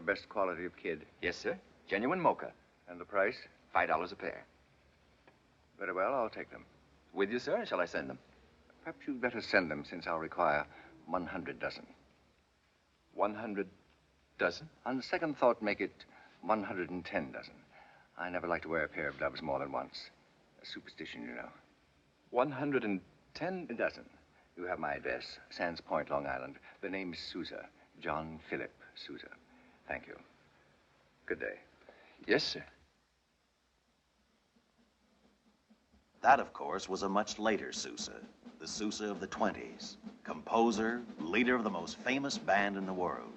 your best quality of kid? Yes, sir. Genuine mocha. And the price? $5 a pair. Very well, I'll take them. With you, sir, or shall I send them? Perhaps you'd better send them, since I'll require 100 dozen. 100 dozen? On second thought, make it 110 dozen. I never like to wear a pair of gloves more than once. A superstition, you know. 110? A dozen. You have my address, Sands Point, Long Island. The name is Sousa. John Philip Sousa. Thank you. Good day. Yes, sir. That, of course, was a much later Sousa. The Sousa of the 20s. Composer, leader of the most famous band in the world.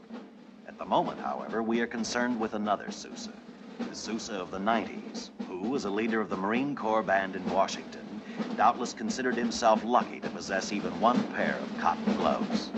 At the moment, however, we are concerned with another Sousa. The Sousa of the 90s, who, as a leader of the Marine Corps band in Washington, doubtless considered himself lucky to possess even one pair of cotton gloves.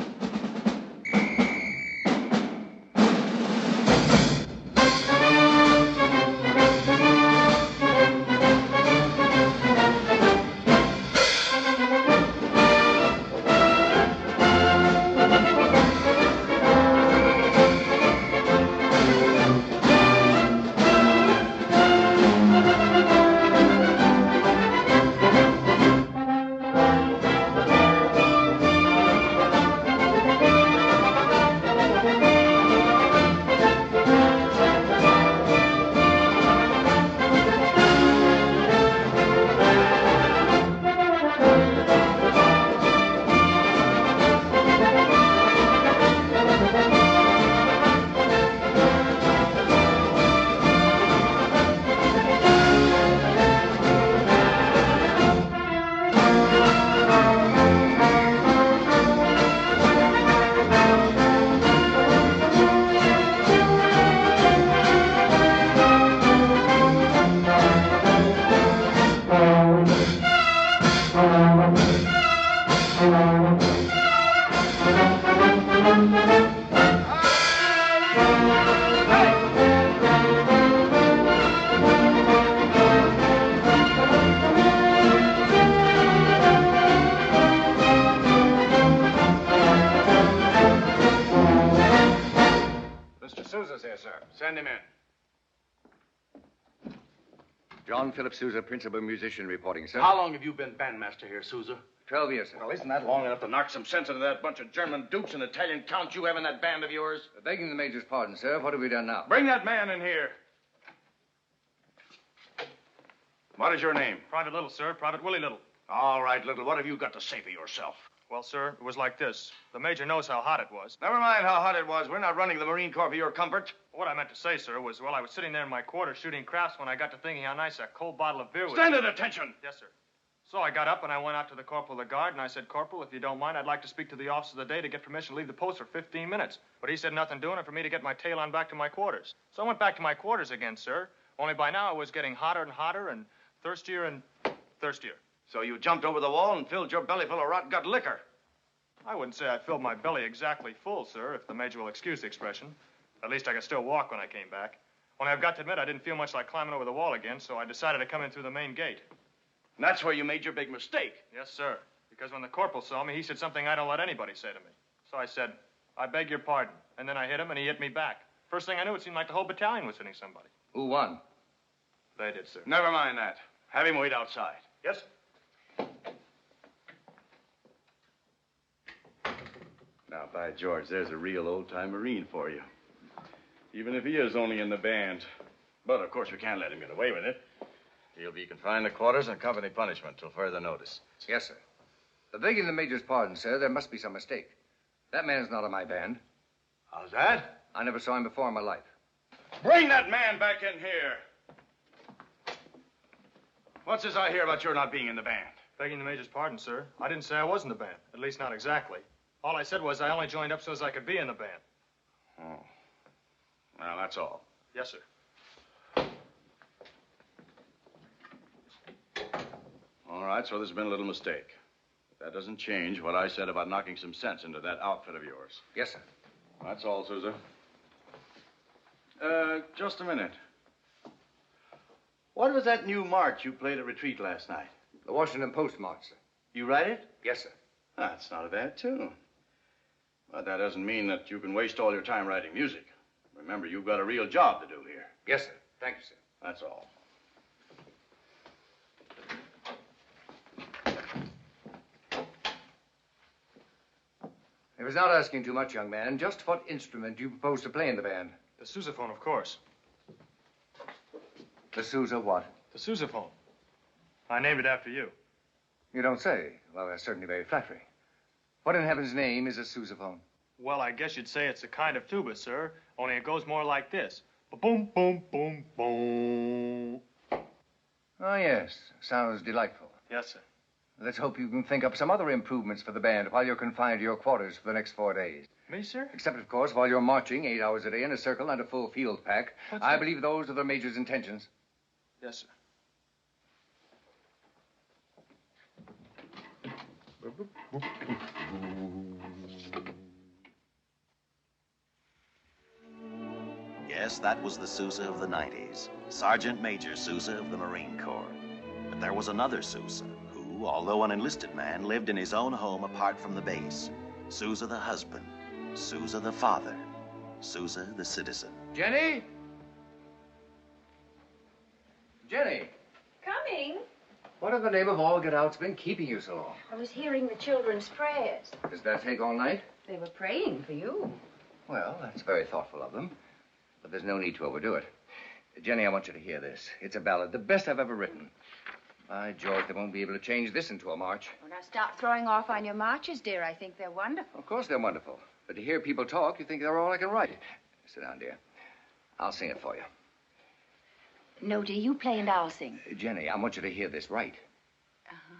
John Philip Sousa, principal musician, reporting, sir. How long have you been bandmaster here, Sousa? 12 years, sir. Well, isn't that long enough to knock some sense into that bunch of German dukes and Italian counts you have in that band of yours? Begging the Major's pardon, sir, what have we done now? Bring that man in here. What is your name? Private Little, sir. Private Willie Little. All right, Little. What have you got to say for yourself? Well, sir, it was like this. The Major knows how hot it was. Never mind how hot it was. We're not running the Marine Corps for your comfort. What I meant to say, sir, was, well, I was sitting there in my quarters shooting craps when I got to thinking how nice a cold bottle of beer would... Stand at attention! Yes, sir. So I got up and I went out to the corporal of the guard and I said, Corporal, if you don't mind, I'd like to speak to the officer of the day to get permission to leave the post for 15 minutes. But he said nothing doing and for me to get my tail on back to my quarters. So I went back to my quarters again, sir. Only by now it was getting hotter and hotter and thirstier and thirstier. So you jumped over the wall and filled your belly full of rotten gut liquor. I wouldn't say I filled my belly exactly full, sir, if the Major will excuse the expression. At least I could still walk when I came back. Only I've got to admit I didn't feel much like climbing over the wall again, so I decided to come in through the main gate. And that's where you made your big mistake. Yes, sir. Because when the corporal saw me, he said something I don't let anybody say to me. So I said, I beg your pardon. And then I hit him, and he hit me back. First thing I knew, it seemed like the whole battalion was hitting somebody. Who won? They did, sir. Never mind that. Have him wait outside. Yes? Now, by George, there's a real old-time Marine for you. Even if he is only in the band. But, of course, we can't let him get away with it. He'll be confined to quarters and company punishment till further notice. Yes, sir. Begging the Major's pardon, sir, there must be some mistake. That man's not in my band. How's that? I never saw him before in my life. Bring that man back in here. What's this I hear about your not being in the band? Begging the Major's pardon, sir. I didn't say I was in the band. At least not exactly. All I said was I only joined up so as I could be in the band. Oh. Well, that's all. Yes, sir. All right, so there's been a little mistake. That doesn't change what I said about knocking some sense into that outfit of yours. Yes, sir. That's all, Sousa. Just a minute. What was that new march you played at retreat last night? The Washington Post march, sir. You write it? Yes, sir. That's not a bad tune. But that doesn't mean that you can waste all your time writing music. Remember, you've got a real job to do here. Yes, sir. Thank you, sir. That's all. It was not asking too much, young man. Just what instrument do you propose to play in the band? The Sousaphone, of course. The Sousa what? The Sousaphone. I named it after you. You don't say. Well, that's certainly very flattering. What in heaven's name is a Sousaphone? Well, I guess you'd say it's a kind of tuba, sir. Only it goes more like this. Boom, boom, boom, boom. Oh, yes. Sounds delightful. Yes, sir. Let's hope you can think up some other improvements for the band while you're confined to your quarters for the next 4 days. Me, sir? Except, of course, while you're marching 8 hours a day in a circle and a full field pack. I believe those are the Major's intentions. Yes, sir. Yes, that was the Sousa of the 90s, Sergeant Major Sousa of the Marine Corps. But there was another Sousa who, although an enlisted man, lived in his own home apart from the base. Sousa the husband, Sousa the father, Sousa the citizen. Jennie? Jennie, Coming. what in the name of all get-out's been keeping you so long? I was hearing the children's prayers. Does that take all night? They were praying for you. Well, that's very thoughtful of them. But there's no need to overdo it. Jennie, I want you to hear this. It's a ballad, the best I've ever written. By George, they won't be able to change this into a march. Well, now stop throwing off on your marches, dear. I think they're wonderful. Of course they're wonderful. But to hear people talk, you think they're all I can write. Sit down, dear. I'll sing it for you. No, dear, you play and I'll sing. Jennie, I want you to hear this right. Uh-huh.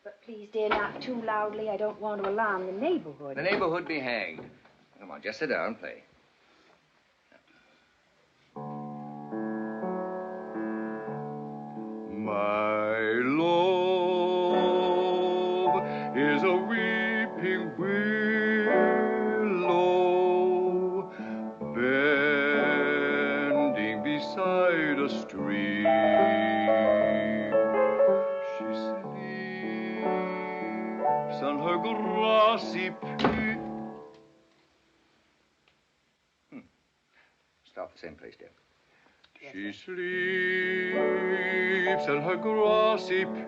But please, dear, not too loudly. I don't want to alarm the neighborhood. The neighborhood be hanged. Come on, just sit down and play. My love is a weeping willow bending beside a stream. She sleeps on her grassy peak. Stop the same place, dear. She sleeps on her grassy pillow,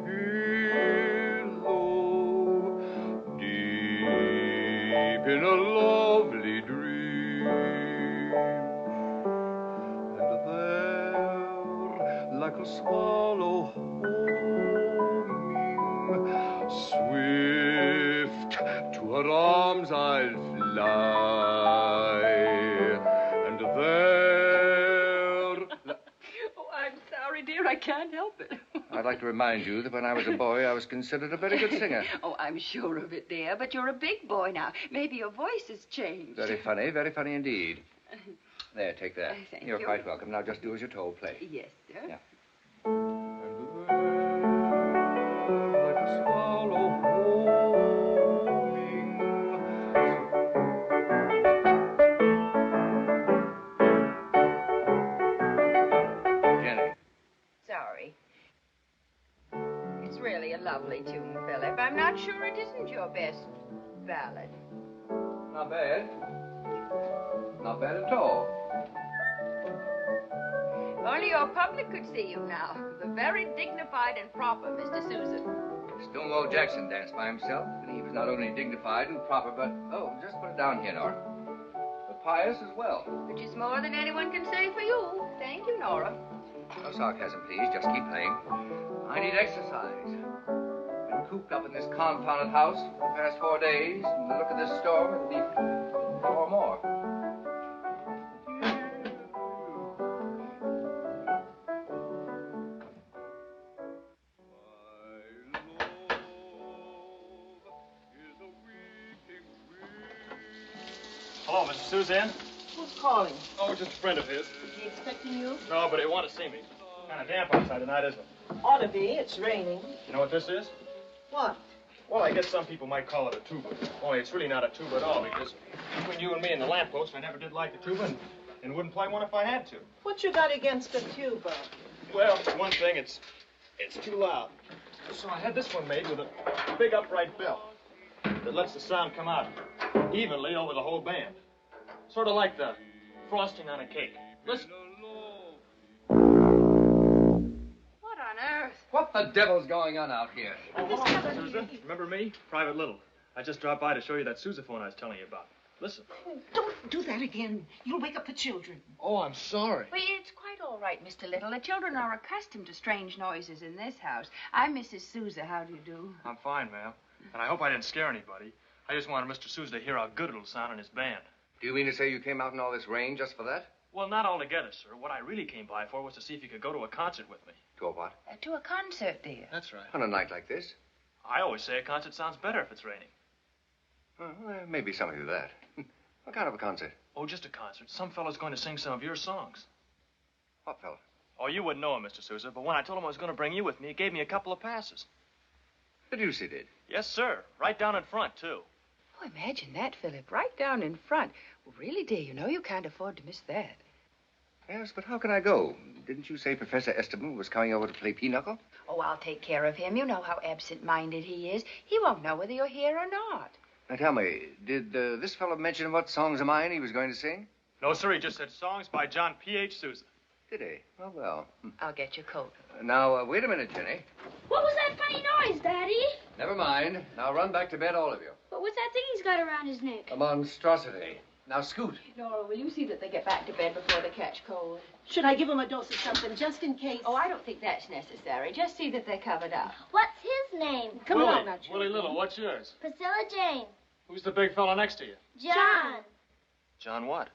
deep in a lovely dream. And there, like a swallow homing, swift to her arms I'll fly. And there, Dear, I can't help it. I'd like to remind you that when I was a boy, I was considered a very good singer. Oh, I'm sure of it, dear, but you're a big boy now. Maybe your voice has changed. Very funny indeed. There, take that. Thank You're you. quite welcome. Now just do as you're told. Play. Yes, sir. Yeah. like a swallow homing. Jennie. Sorry. It's really a lovely tune, Philip. I'm not sure it isn't your best ballad. Not bad. Not bad at all. If only your public could see you now. The very dignified and proper Mr. Sousa. Stonewall Jackson danced by himself, and he was not only dignified and proper, but, oh, just put it down here, Nora, but pious as well. Which is more than anyone can say for you. Thank you, Nora. No sarcasm, please. Just keep playing. I need exercise. Been cooped up in this confounded house for the past 4 days, and the look of this storm, it'll be 4 more. Hello, Mr. Sousa in? Who's calling? Oh, just a friend of his. Is he expecting you? No, but he wanted to see me. Kind of damp outside tonight, isn't it? Ought to be. It's raining. You know what this is? What? Well, I guess some people might call it a tuba. Only it's really not a tuba at all, because between you and me and the lamppost, I never did like the tuba and wouldn't play one if I had to. What you got against a tuba? Well, for one thing, it's too loud. So I had this one made with a big upright bell that lets the sound come out evenly over the whole band. Sort of like the frosting on a cake. Listen. What on earth? What the devil's going on out here? Oh, hello, Sousa. Remember me? Private Little. I just dropped by to show you that Sousaphone I was telling you about. Listen. Don't do that again. You'll wake up the children. Oh, I'm sorry. Well, it's quite all right, Mr. Little. The children are accustomed to strange noises in this house. I'm Mrs. Sousa. How do you do? I'm fine, ma'am. And I hope I didn't scare anybody. I just wanted Mr. Sousa to hear how good it'll sound in his band. Do you mean to say you came out in all this rain just for that? Well, not altogether, sir. What I really came by for was to see if you could go to a concert with me. To a what? To a concert, dear. That's right. On a night like this? I always say a concert sounds better if it's raining. Well, there may be something to that. What kind of a concert? Oh, just a concert. Some fellow's going to sing some of your songs. What fellow? Oh, you wouldn't know him, Mr. Sousa, but when I told him I was going to bring you with me, he gave me a couple of passes. The deuce he did. Yes, sir. Right down in front, too. Oh, imagine that, Philip. Right down in front. Well, really, dear, you know you can't afford to miss that. Yes, but how can I go? Didn't you say Professor Esteban was coming over to play pinochle? Oh, I'll take care of him. You know how absent-minded he is. He won't know whether you're here or not. Now, tell me, did this fellow mention what songs of mine he was going to sing? No, sir. He just said songs by John P.H. Sousa. Did he? Oh, well. I'll get your coat. Now, wait a minute, Jenny. What was that funny noise, Daddy? Never mind. Now run back to bed, all of you. But what's that thing he's got around his neck? A monstrosity. Now scoot. Nora, will you see that they get back to bed before they catch cold? Should I give him a dose of something just in case? Oh, I don't think that's necessary. Just see that they're covered up. What's his name? Come Willie, on, now, Willie Little, what's yours? Priscilla Jane. Who's the big fella next to you? John. John what?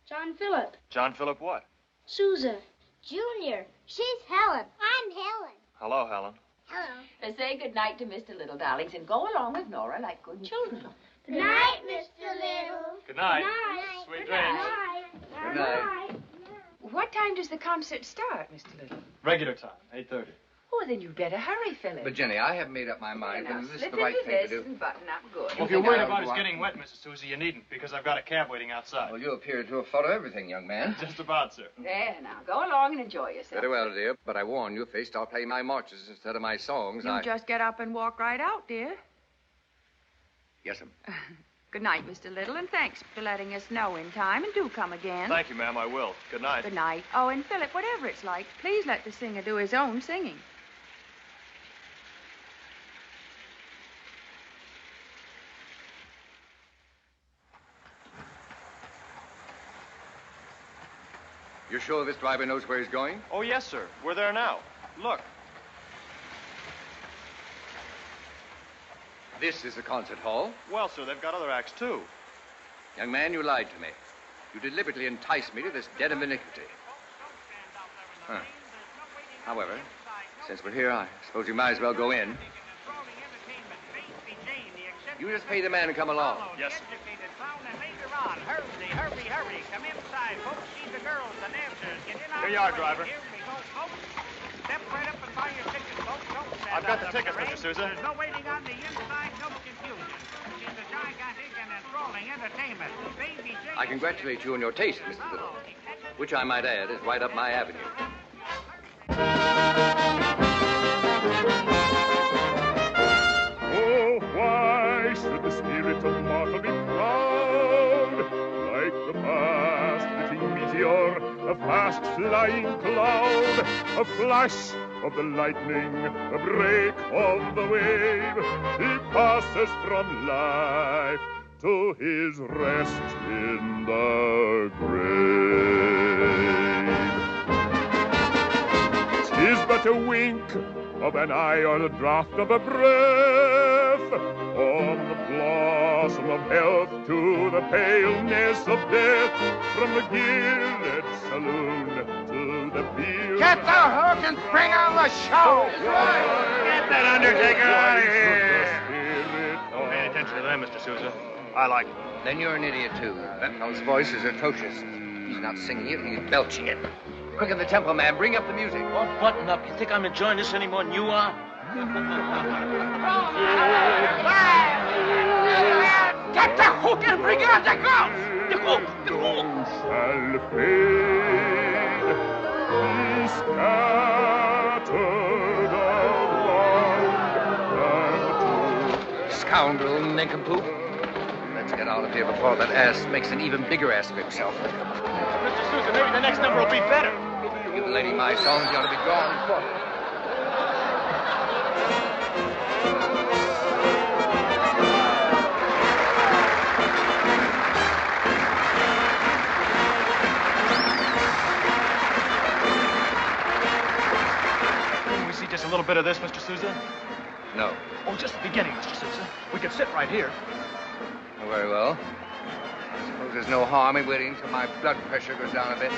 John Philip. John Philip what? Sousa. Junior. She's Helen. I'm Helen. Hello, Helen. Hello. Say good night to Mr. Little, darlings, and go along with Nora like good children. Good night, Mr. Little. Good night. Good night. Sweet Good dreams. night. Good night. What time does the concert start, Mr. Little? Regular time, 8:30. Oh, then you'd better hurry, Philip. But, Jenny, I haven't made up my mind Now, whether this is slip the right into thing to this do. and button up good. Well, if you're worried I about ought his to getting wet, Mrs. Sousa, you needn't, because I've got a cab waiting outside. Well, you appear to have thought of everything, young man. Just about, sir. There, now, go along and enjoy yourself. Very well, dear, but I warn you, if they start playing my marches instead of my songs, You just get up and walk right out, dear. Yes, ma'am. Good night, Mr. Little, and thanks for letting us know in time, and do come again. Thank you, ma'am. I will. Good night. Good night. Oh, and Philip, whatever it's like, please let the singer do his own singing. You sure this driver knows where he's going? Oh, yes, sir. We're there now. Look. This is the concert hall. Well, sir, they've got other acts, too. Young man, you lied to me. You deliberately enticed me to this den of iniquity. Huh. However, since we're here, I suppose you might as well go in. You just pay the man to come along. Yes, sir. Hurry. Come inside, folks. See the girls, the dancers. Get in Here you are, driver. Here we go, folks. Step right up and buy your tickets, folks. Don't stand I've got on the tickets, parade. Mr. Sousa. There's no waiting on the inside, no confusion. It's a gigantic and enthralling entertainment. Baby Jane. I congratulate you on your taste, Mr. Little, which I might add is right up my avenue. Oh, why should the spirit of mortal be proud? Like the fast flitting meteor, a fast flying cloud, a flash of the lightning, a break of the wave, he passes from life to his rest in the grave. 'Tis but a wink of an eye or the draught of a breath, from the blossom of health to the paleness of death, from the gilded saloon to the field. Get the hook and bring on the show. Get that undertaker out of here. Don't pay attention to them, Mr. Sousa. I like it. Then you're an idiot, too. That fellow's voice is atrocious. He's not singing it, he's belching it. Quicken the tempo, man. Bring up the music. Oh, button up. You think I'm enjoying this any more than you are? Get the hook and bring on the girls. The hook. Shall fade, be scattered around and to Scoundrel, nincompoop. Let's get out of here before that ass makes an even bigger ass of himself. Mr. Sousa, maybe the next number will be better. Give the lady my songs, you ought to be gone in quarter. Can we see just a little bit of this, Mr. Sousa? No. Oh, just the beginning, Mr. Sousa. We could sit right here. Oh, very well. I suppose there's no harm in waiting until my blood pressure goes down a bit.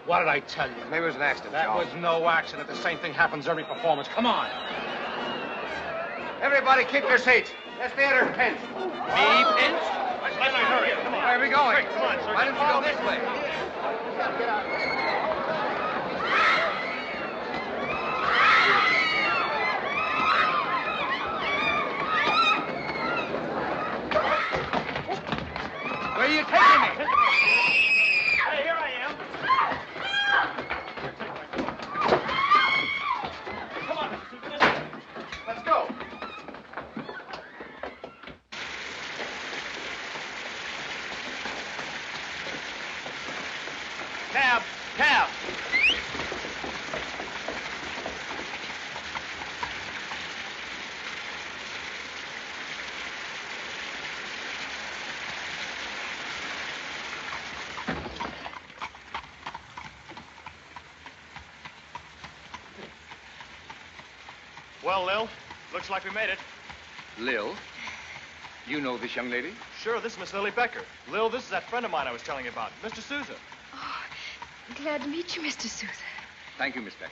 What did I tell you? Maybe it was an accident, That John. was no accident. The same thing happens every performance. Come on. Everybody keep your seats. This theater's pinched. Me pinched? Let's hurry. Come on. Where are we going? Quick, come on, sir. Why didn't you go this way? Where are you taking me? Hey, here I am. Come on, Mr. Sousa. Let's go. Cab! Cab! Well, Lil, looks like we made it. Lil, you know this young lady? Sure, this is Miss Lily Becker. Lil, this is that friend of mine I was telling you about, Mr. Sousa. Glad to meet you, Mr. Sousa. Thank you, Miss Becker.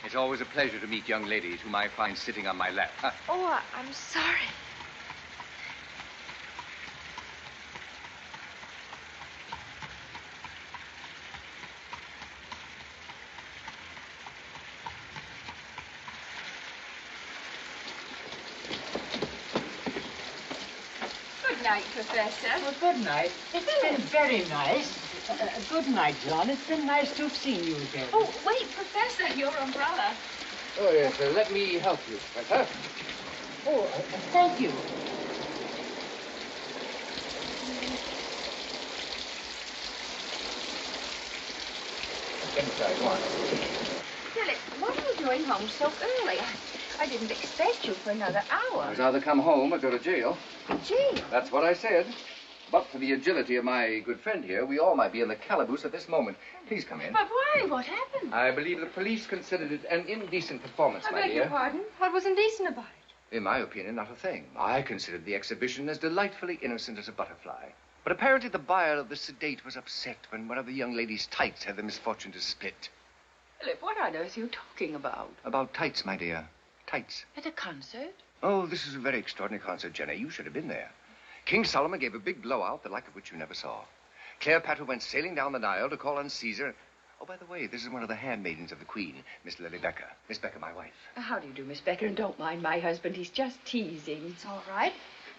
It's always a pleasure to meet young ladies whom I find sitting on my lap. Huh. Oh, I'm sorry. Good night, Professor. Well, good night. It's been very nice. Good night, John. It's been nice to have seen you again. Oh, wait, Professor, your umbrella. Oh, yes, let me help you, Professor. Oh, thank you. Inside, go on. Philip, what are you doing home so early? I didn't expect you for another hour. I'd rather come home or go to jail. Jail? That's what I said. But for the agility of my good friend here, we all might be in the calaboose at this moment. Please come in. But why? What happened? I believe the police considered it an indecent performance, I my beg dear. your pardon? What was indecent about it? In my opinion, not a thing. I considered the exhibition as delightfully innocent as a butterfly. But apparently the buyer of the sedate was upset when one of the young lady's tights had the misfortune to split. Philip, what on earth are you talking about? About tights, my dear. Tights. At a concert? Oh, this is a very extraordinary concert, Jennie. You should have been there. King Solomon gave a big blowout, the like of which you never saw. Cleopatra went sailing down the Nile to call on Caesar. Oh, by the way, this is one of the handmaidens of the Queen, Miss Lily Becker. Miss Becker, my wife. How do you do, Miss Becker? And don't mind my husband. He's just teasing. It's all right.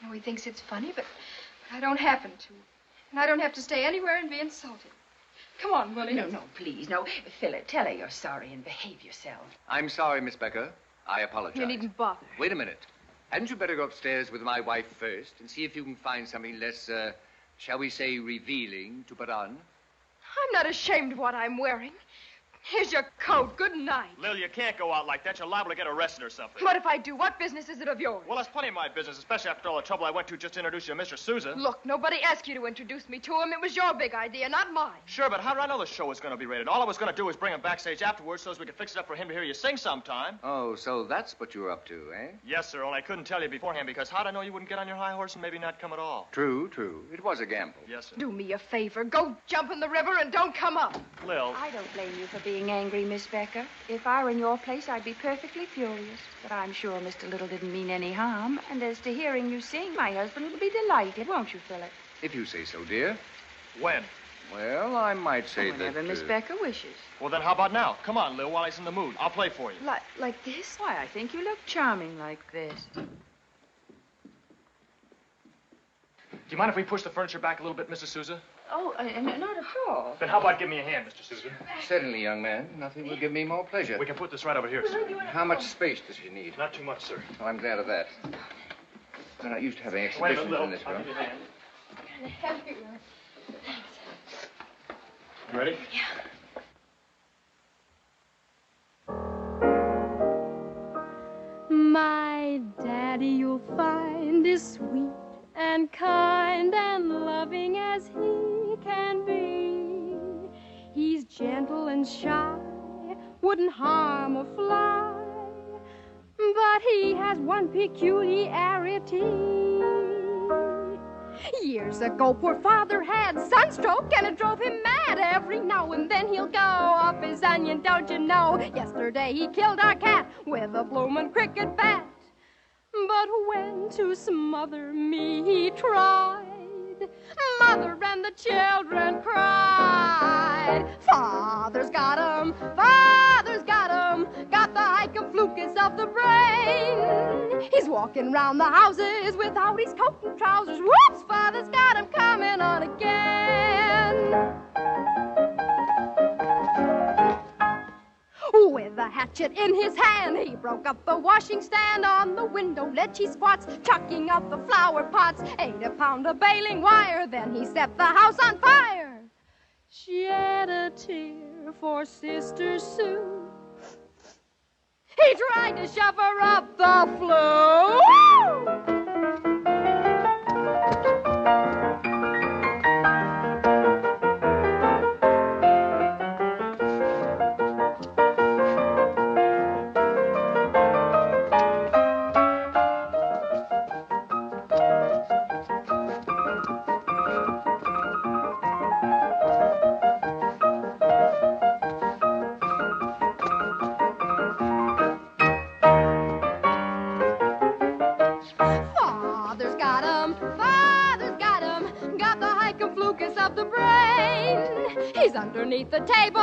I know he thinks it's funny, but I don't happen to. And I don't have to stay anywhere and be insulted. Come on, Willie. No, please. No, Philip, tell her you're sorry and behave yourself. I'm sorry, Miss Becker. I apologize. You needn't bother. Wait a minute. Hadn't you better go upstairs with my wife first and see if you can find something less, shall we say, revealing to put on? I'm not ashamed of what I'm wearing. Here's your coat. Good night. Lil, you can't go out like that. You're liable to get arrested or something. What if I do? What business is it of yours? Well, that's plenty of my business, especially after all the trouble I went to just to introduce you to Mr. Sousa. Look, nobody asked you to introduce me to him. It was your big idea, not mine. Sure, but how did I know the show was going to be rated? All I was going to do was bring him backstage afterwards so as we could fix it up for him to hear you sing sometime. Oh, so that's what you were up to, eh? Yes, sir, only I couldn't tell you beforehand because how'd I know you wouldn't get on your high horse and maybe not come at all? True. It was a gamble. Yes, sir. Do me a favor. Go jump in the river and don't come up. Lil. I don't blame you for being angry, Miss Becker. If I were in your place, I'd be perfectly furious. But I'm sure Mr. Little didn't mean any harm. And as to hearing you sing, my husband will be delighted, won't you, Philip? If you say so, dear. When? Well, I might say Whenever that... Miss Becker wishes. Well, then how about now? Come on, Lil, while he's in the mood. I'll play for you. Like this? Why, I think you look charming like this. Do you mind if we push the furniture back a little bit, Mr. Sousa? Oh, not at all. Then how about give me a hand, Mr. Sousa? Certainly, young man. Nothing will give me more pleasure. We can put this right over here, sir. How much space does she need? Not too much, sir. Oh, I'm glad of that. We're not used to having Wait a exhibitions minute, in this I'll room. give you a hand. Kind of heavy one. You ready? My daddy, you'll find, is sweet and kind and loving as he can be. He's gentle and shy, wouldn't harm a fly, but he has one peculiarity. Years ago, poor father had sunstroke, and it drove him mad. Every now and then he'll go off his onion, don't you know? Yesterday he killed our cat with a bloomin' cricket bat. But when to smother me he tried, mother and the children cried. Father's got 'em, father's got 'em, got the hycoflucus of the brain. He's walking round the houses without his coat and trousers. Whoops, father's got him coming on again. With a hatchet in his hand, he broke up the washing stand. On the window ledge he squats, chucking out the flower pots. 8 a pound of baling wire, then he set the house on fire. Shed a tear for Sister Sue. He tried to shove her up the flue. Underneath the table,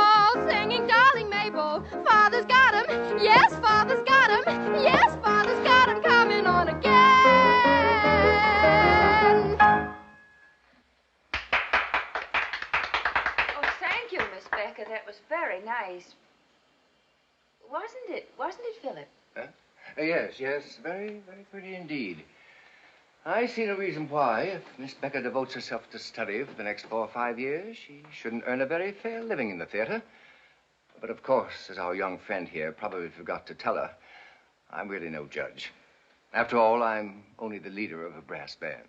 singing Darling Mabel. Father's got him, yes, father's got him, yes, father's got him coming on again. Oh, thank you, Miss Becker. That was very nice. Wasn't it, Philip? Huh? Yes, very pretty indeed. I see no reason why, if Miss Becker devotes herself to study for the next 4 or 5 years, she shouldn't earn a very fair living in the theater. But of course, as our young friend here probably forgot to tell her, I'm really no judge. After all, I'm only the leader of a brass band.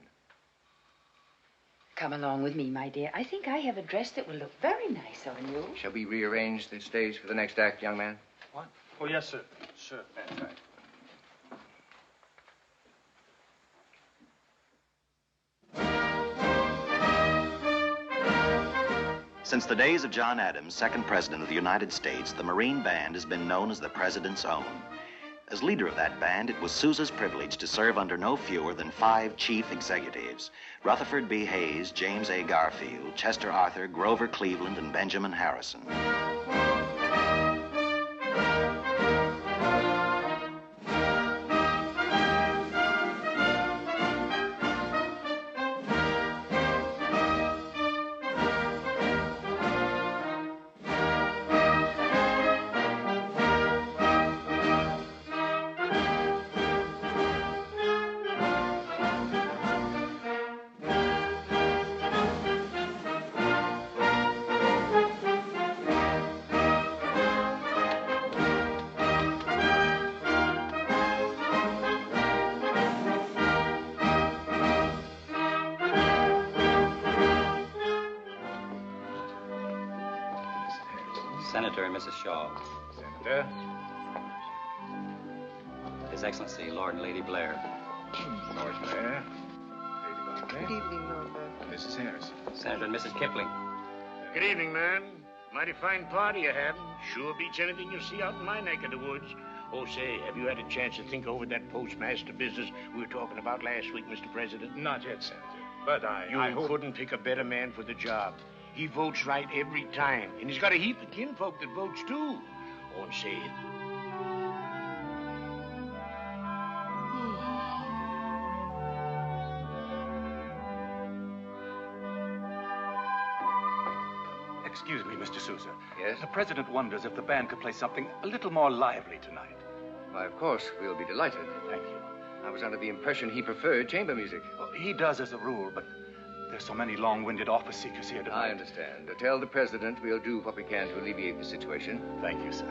Come along with me, my dear. I think I have a dress that will look very nice on you. Shall we rearrange the stage for the next act, young man? What? Oh, yes, sir. Sure. That's right. Since the days of John Adams, second president of the United States, the Marine Band has been known as the President's Own. As leader of that band, it was Sousa's privilege to serve under no fewer than 5 chief executives: Rutherford B. Hayes, James A. Garfield, Chester Arthur, Grover Cleveland, and Benjamin Harrison. Senator and Mrs. Shaw. Senator. His Excellency, Lord and Lady Blair. Lord Blair. Lady Blair. Good evening, Lord Blair. Mrs. Harris. Senator and Mrs. Kipling. Good evening, man. Mighty fine party you're having. Sure beats anything you see out in my neck of the woods. Oh, say, have you had a chance to think over that postmaster business we were talking about last week, Mr. President? Not yet, Senator. But I You couldn't pick a better man for the job. He votes right every time. And he's got a heap of kinfolk that votes, too. Oh, and say, Excuse me, Mr. Sousa. Yes? The president wonders if the band could play something a little more lively tonight. Why, of course, we'll be delighted. Thank you. I was under the impression he preferred chamber music. Well, he does as a rule, but there's so many long-winded office seekers here tonight. I understand. Tell the president we'll do what we can to alleviate the situation. Thank you, sir.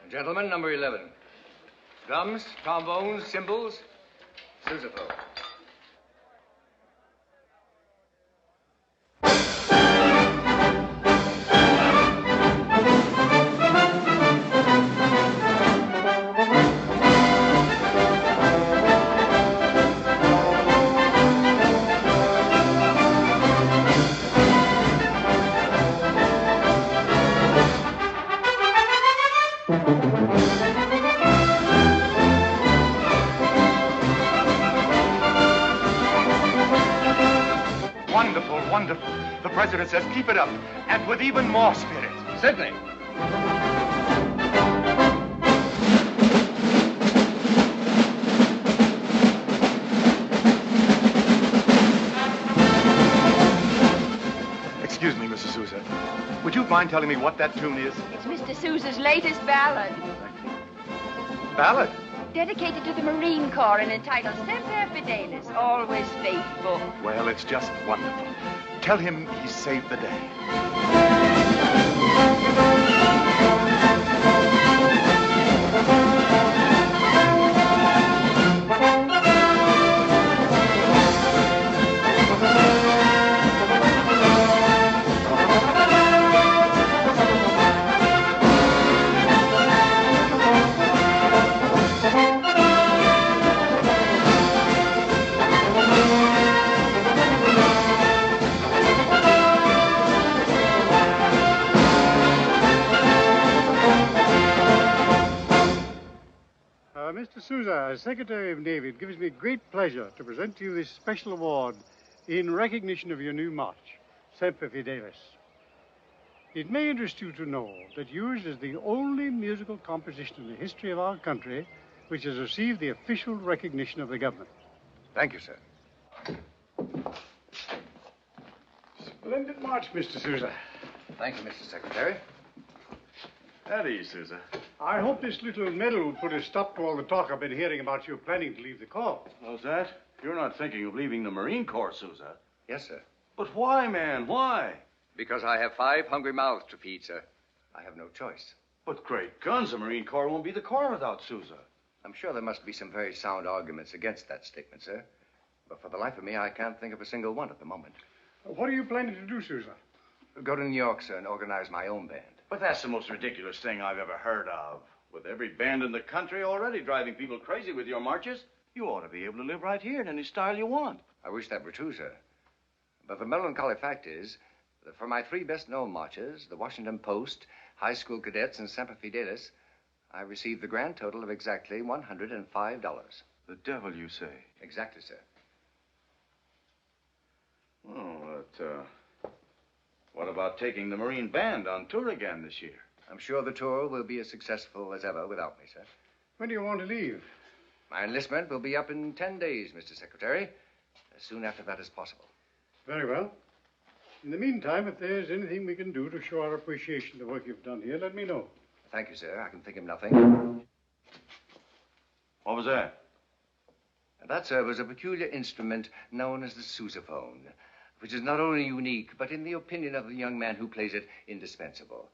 Gentlemen, number 11. Drums, trombones, cymbals, sousaphone. Wonderful. The president says keep it up, and with even more spirit. Certainly. Excuse me, Mrs. Sousa. Would you mind telling me what that tune is? It's Mr. Sousa's latest ballad. Ballad? Dedicated to the Marine Corps and entitled Semper Fidelis, always faithful. Well, it's just wonderful. Tell him he saved the day. Mr. Sousa, as Secretary of Navy, it gives me great pleasure to present to you this special award in recognition of your new march, Semper Fidelis. It may interest you to know that yours is the only musical composition in the history of our country which has received the official recognition of the government. Thank you, sir. Splendid march, Mr. Sousa. Thank you, Mr. Secretary. At ease, Sousa. I hope this little medal will put a stop to all the talk I've been hearing about you planning to leave the Corps. How's that? You're not thinking of leaving the Marine Corps, Sousa. Yes, sir. But why, man? Why? Because I have 5 hungry mouths to feed, sir. I have no choice. But great guns, the Marine Corps won't be the Corps without Sousa. I'm sure there must be some very sound arguments against that statement, sir. But for the life of me, I can't think of a single one at the moment. What are you planning to do, Sousa? Go to New York, sir, and organize my own band. But that's the most ridiculous thing I've ever heard of. With every band in the country already driving people crazy with your marches, you ought to be able to live right here in any style you want. I wish that were true, sir. But the melancholy fact is that for my 3 best-known marches, the Washington Post, High School Cadets, and Semper Fidelis, I received the grand total of exactly $105. The devil, you say? Exactly, sir. Oh, what about taking the Marine Band on tour again this year? I'm sure the tour will be as successful as ever without me, sir. When do you want to leave? My enlistment will be up in 10 days, Mr. Secretary. As soon after that as possible. Very well. In the meantime, if there's anything we can do to show our appreciation of the work you've done here, let me know. Thank you, sir. I can think of nothing. What was that? That, sir, was a peculiar instrument known as the Sousaphone, which is not only unique, but in the opinion of the young man who plays it, indispensable.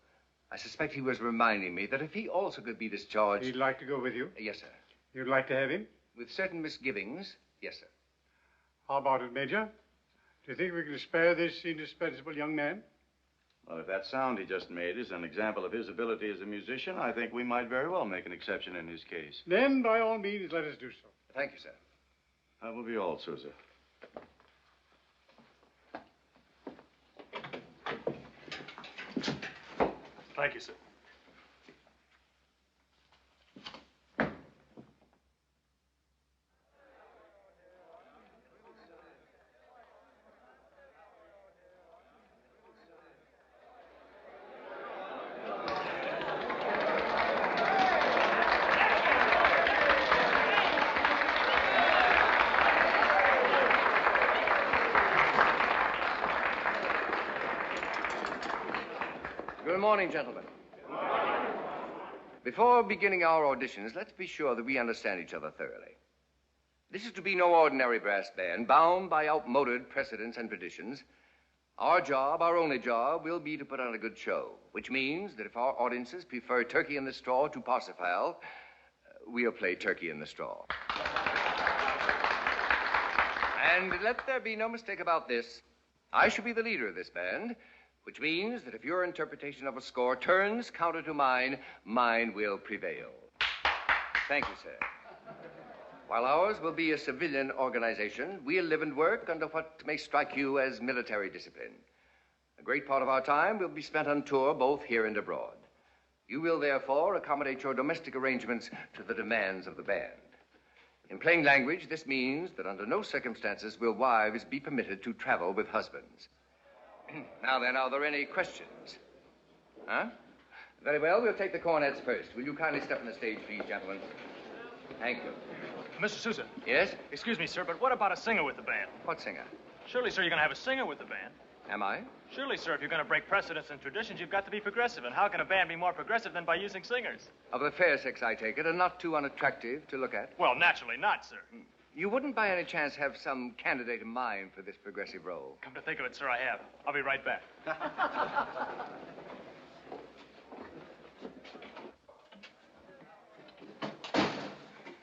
I suspect he was reminding me that if he also could be discharged... He'd like to go with you? Yes, sir. You'd like to have him? With certain misgivings, yes, sir. How about it, Major? Do you think we can spare this indispensable young man? Well, if that sound he just made is an example of his ability as a musician, I think we might very well make an exception in his case. Then, by all means, let us do so. Thank you, sir. That will be all, Sousa. Thank you, sir. Good morning, gentlemen. Before beginning our auditions, let's be sure that we understand each other thoroughly. This is to be no ordinary brass band, bound by outmoded precedents and traditions. Our job, our only job, will be to put on a good show, which means that if our audiences prefer Turkey in the Straw to Parsifal, we'll play Turkey in the Straw. And let there be no mistake about this. I shall be the leader of this band, which means that if your interpretation of a score turns counter to mine, mine will prevail. Thank you, sir. While ours will be a civilian organization, we'll live and work under what may strike you as military discipline. A great part of our time will be spent on tour, both here and abroad. You will, therefore, accommodate your domestic arrangements to the demands of the band. In plain language, this means that under no circumstances will wives be permitted to travel with husbands. Now then, are there any questions? Huh? Very well, we'll take the cornets first. Will you kindly step on the stage, please, gentlemen? Thank you. Mr. Sousa. Yes? Excuse me, sir, but what about a singer with the band? What singer? Surely, sir, you're going to have a singer with the band. Am I? Surely, sir, if you're going to break precedents and traditions, you've got to be progressive. And how can a band be more progressive than by using singers? Of the fair sex, I take it, and not too unattractive to look at. Well, naturally not, sir. You wouldn't by any chance have some candidate in mind for this progressive role? Come to think of it, sir, I have. I'll be right back.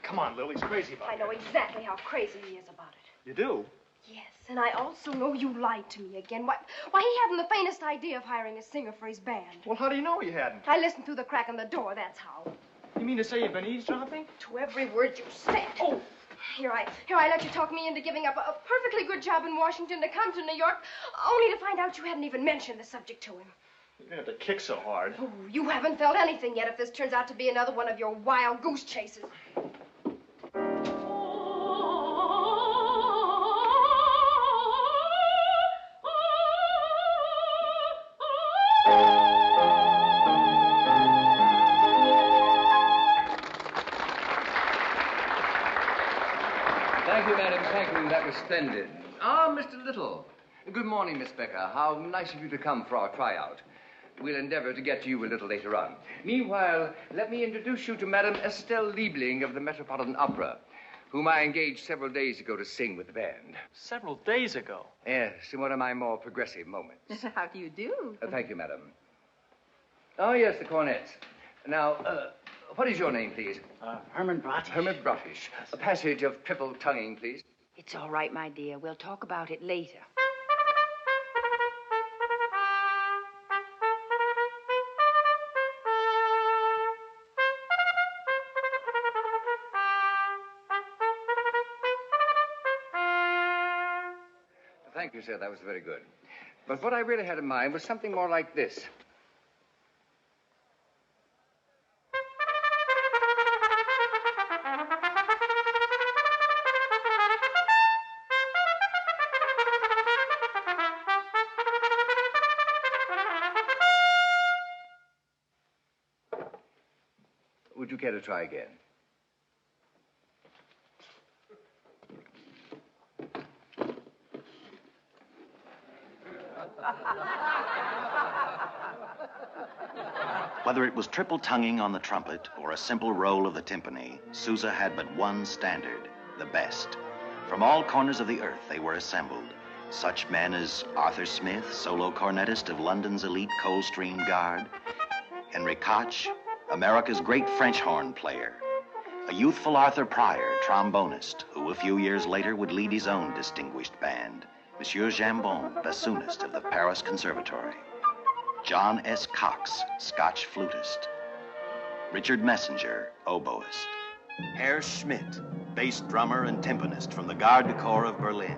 Come on, Lil, he's crazy about it. I know exactly how crazy he is about it. You do? Yes, and I also know you lied to me again. Why, he hadn't the faintest idea of hiring a singer for his band. Well, how do you know he hadn't? I listened through the crack in the door, that's how. You mean to say you've been eavesdropping? To every word you said. Oh! Here I let you talk me into giving up a perfectly good job in Washington to come to New York, only to find out you hadn't even mentioned the subject to him. You didn't have to kick so hard. Oh, you haven't felt anything yet if this turns out to be another one of your wild goose chases. Thank you, madam. Thank you. That was splendid. Ah, Mr. Little. Good morning, Miss Becker. How nice of you to come for our tryout. We'll endeavor to get to you a little later on. Meanwhile, let me introduce you to Madame Estelle Liebling of the Metropolitan Opera, whom I engaged several days ago to sing with the band. Several days ago? Yes, in one of my more progressive moments. How do you do? Thank you, madam. Oh, yes, the cornets. Now, what is your name, please? Herman Brottish. Herman Brottish. A passage of triple tonguing, please. It's all right, my dear. We'll talk about it later. Thank you, sir. That was very good. But what I really had in mind was something more like this. Would you care to try again? Whether it was triple tonguing on the trumpet or a simple roll of the timpani, Sousa had but one standard, the best. From all corners of the earth they were assembled. Such men as Arthur Smith, solo cornetist of London's elite Coldstream Guard, Henry Koster, America's great French horn player, A youthful Arthur Pryor, trombonist, who a few years later would lead his own distinguished band. Monsieur Jambon, bassoonist of the Paris Conservatory. John S. Cox, Scotch flutist. Richard Messenger, oboist. Herr Schmidt, bass drummer and timpanist from the Garde du Corps of Berlin.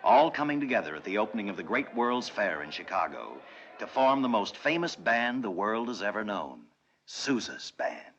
All coming together at the opening of the Great World's Fair in Chicago to form the most famous band the world has ever known, Sousa's Band.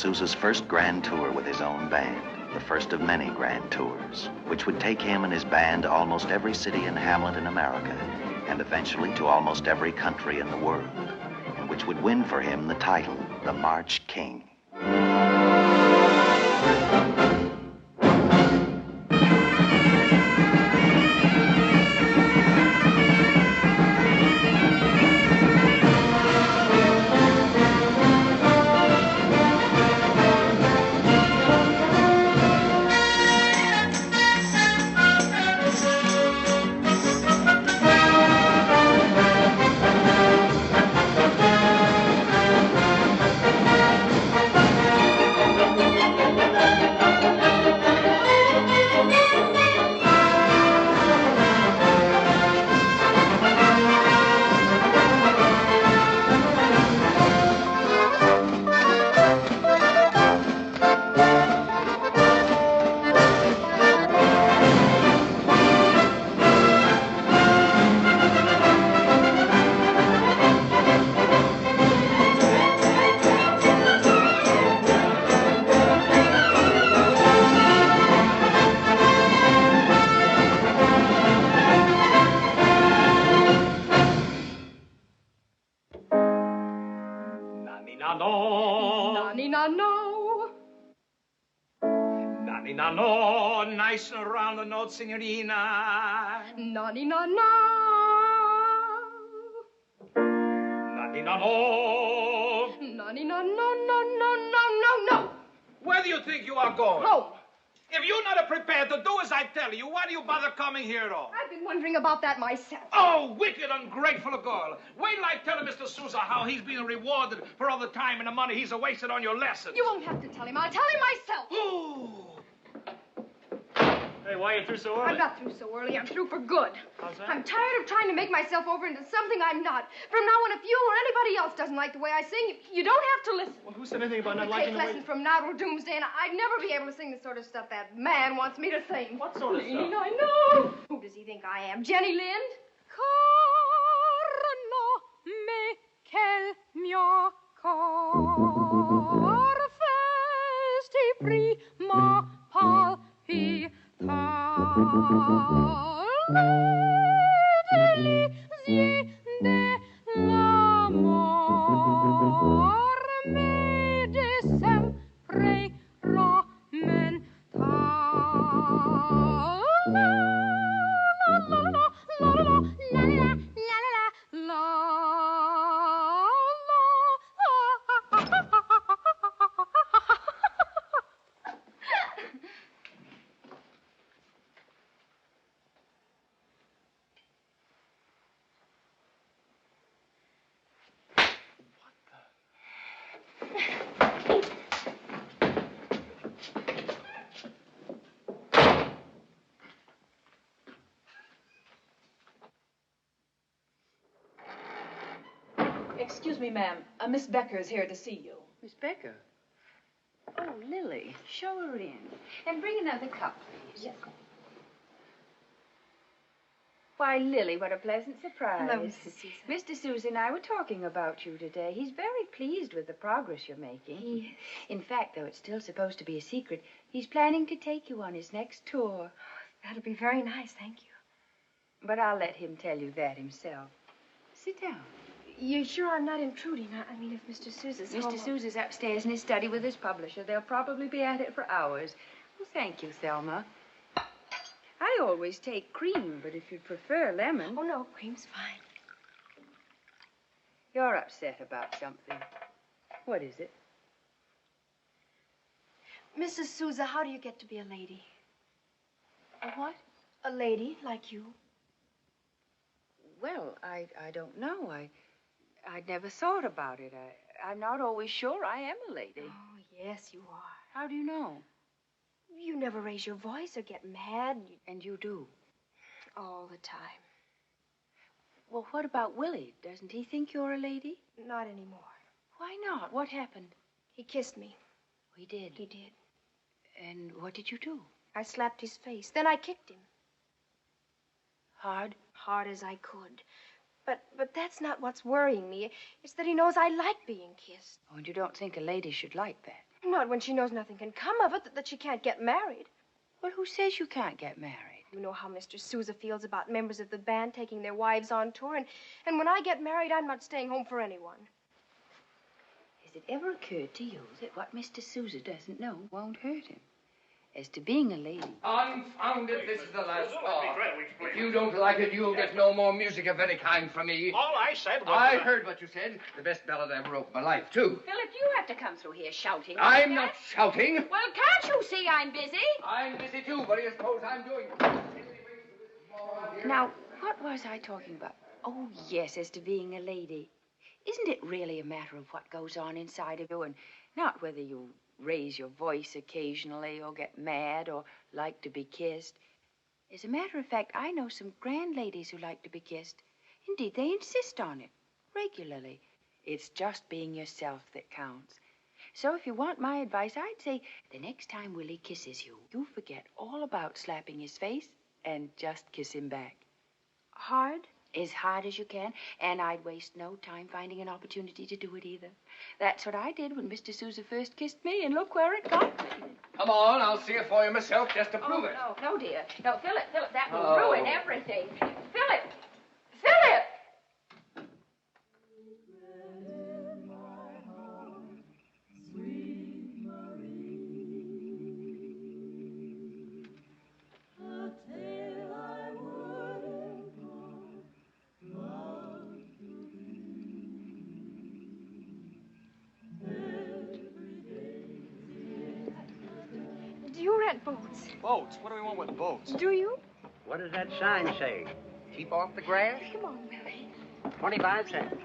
Sousa's first grand tour with his own band, the first of many grand tours, which would take him and his band to almost every city and hamlet in America, and eventually to almost every country in the world, and which would win for him the title, the March King. Nani-na-no. Nani-na-no. Nani-na-no. Nice and round the note, signorina. Nani-na-no. Nani-na-no. Nani-na-no-no-no-no-no-no. Where do you think you are going? Home. If you're not prepared to do as I tell you, why do you bother coming here at all? I've been wondering about that myself. Oh, wicked, ungrateful girl. Wait till I tell Mr. Sousa how he's being rewarded for all the time and the money he's wasted on your lessons. You won't have to tell him. I'll tell him myself. Hey, why are you through so early? I'm not through so early. I'm through for good. How's that? I'm tired of trying to make myself over into something I'm not. From now on, if you or anybody else doesn't like the way I sing, you don't have to listen. Well, who said anything about not Take liking the way... lessons from now till doomsday, and I'd never be able to sing the sort of stuff that man wants me to sing. What sort of stuff? I know. Who does he think I am? Jennie Lind? Corno me quel mio cor festi prima palpita. Delizie dell'amor me de sempre rammenta. Excuse me, ma'am. Miss Becker is here to see you. Miss Becker? Oh, Lily, show her in. And bring another cup, please. Yes. Why, Lily, what a pleasant surprise. Hello, Mrs. Sousa. Mr. Sousa and I were talking about you today. He's very pleased with the progress you're making. Yes. In fact, though it's still supposed to be a secret, he's planning to take you on his next tour. That'll be very nice, thank you. But I'll let him tell you that himself. Sit down. You sure I'm not intruding? I mean, if Mr. Sousa's home... Mr. Sousa's upstairs in his study with his publisher. They'll probably be at it for hours. Well, thank you, Thelma. I always take cream, but if you'd prefer lemon... Oh, no, cream's fine. You're upset about something. What is it? Mrs. Sousa, how do you get to be a lady? A what? A lady like you. Well, I don't know. I'd never thought about it. I'm not always sure I am a lady. Oh, yes, you are. How do you know? You never raise your voice or get mad. And you do? All the time. Well, what about Willie? Doesn't he think you're a lady? Not anymore. Why not? What happened? He kissed me. He did? He did. And what did you do? I slapped his face. Then I kicked him. Hard? Hard as I could. But that's not what's worrying me. It's that he knows I like being kissed. Oh, and you don't think a lady should like that? Not when she knows nothing can come of it, that she can't get married. Well, who says you can't get married? You know how Mr. Sousa feels about members of the band taking their wives on tour, and when I get married, I'm not staying home for anyone. Has it ever occurred to you that what Mr. Sousa doesn't know won't hurt him? As to being a lady. Confound it, this is the last call. If you don't like it, you'll get no more music of any kind from me. All I said was... I heard what you said. The best ballad I ever wrote in my life, too. Philip, you have to come through here shouting. I'm not shouting. Well, can't you see I'm busy? I'm busy, too. What do you suppose I'm doing? Now, what was I talking about? Oh, yes, as to being a lady. Isn't it really a matter of what goes on inside of you and not whether you raise your voice occasionally or get mad or like to be kissed? As a matter of fact, I know some grand ladies who like to be kissed. Indeed, they insist on it regularly. It's just being yourself that counts. So if you want my advice, I'd say the next time Willie kisses you, you forget all about slapping his face and just kiss him back. Hard? As hard as you can, and I'd waste no time finding an opportunity to do it either. That's what I did when Mr. Sousa first kissed me, and look where it got me. Come on, I'll see it for you myself just to prove it. No, dear. No, Philip, that will Oh. ruin everything. Philip! rent boats. Boats? What do we want with boats? Do you? What does that sign say? Keep off the grass? Come on, Willie. 25 cents.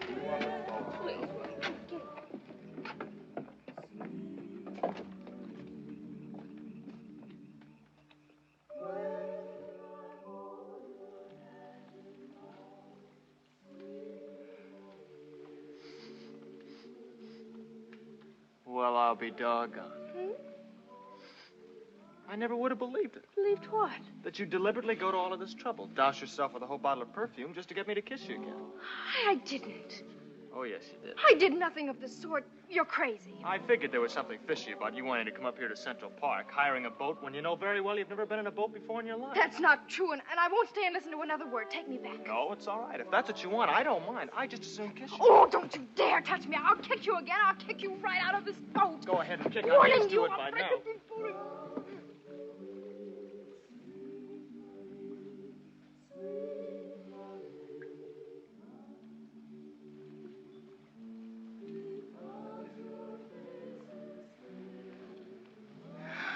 Well, I'll be doggone. I never would have believed it. Believed what? That you'd deliberately go to all of this trouble, douse yourself with a whole bottle of perfume just to get me to kiss you again. I didn't. Oh, yes, you did. I did nothing of the sort. You're crazy. I figured there was something fishy about you wanting to come up here to Central Park, hiring a boat when you know very well you've never been in a boat before in your life. That's not true, and I won't stay and listen to another word. Take me back. No, it's all right. If that's what you want, I don't mind. I just as soon kiss you. Oh, don't you dare touch me. I'll kick you again. I'll kick you right out of this boat. Go ahead and kick. Warning I'm used to you, it by now.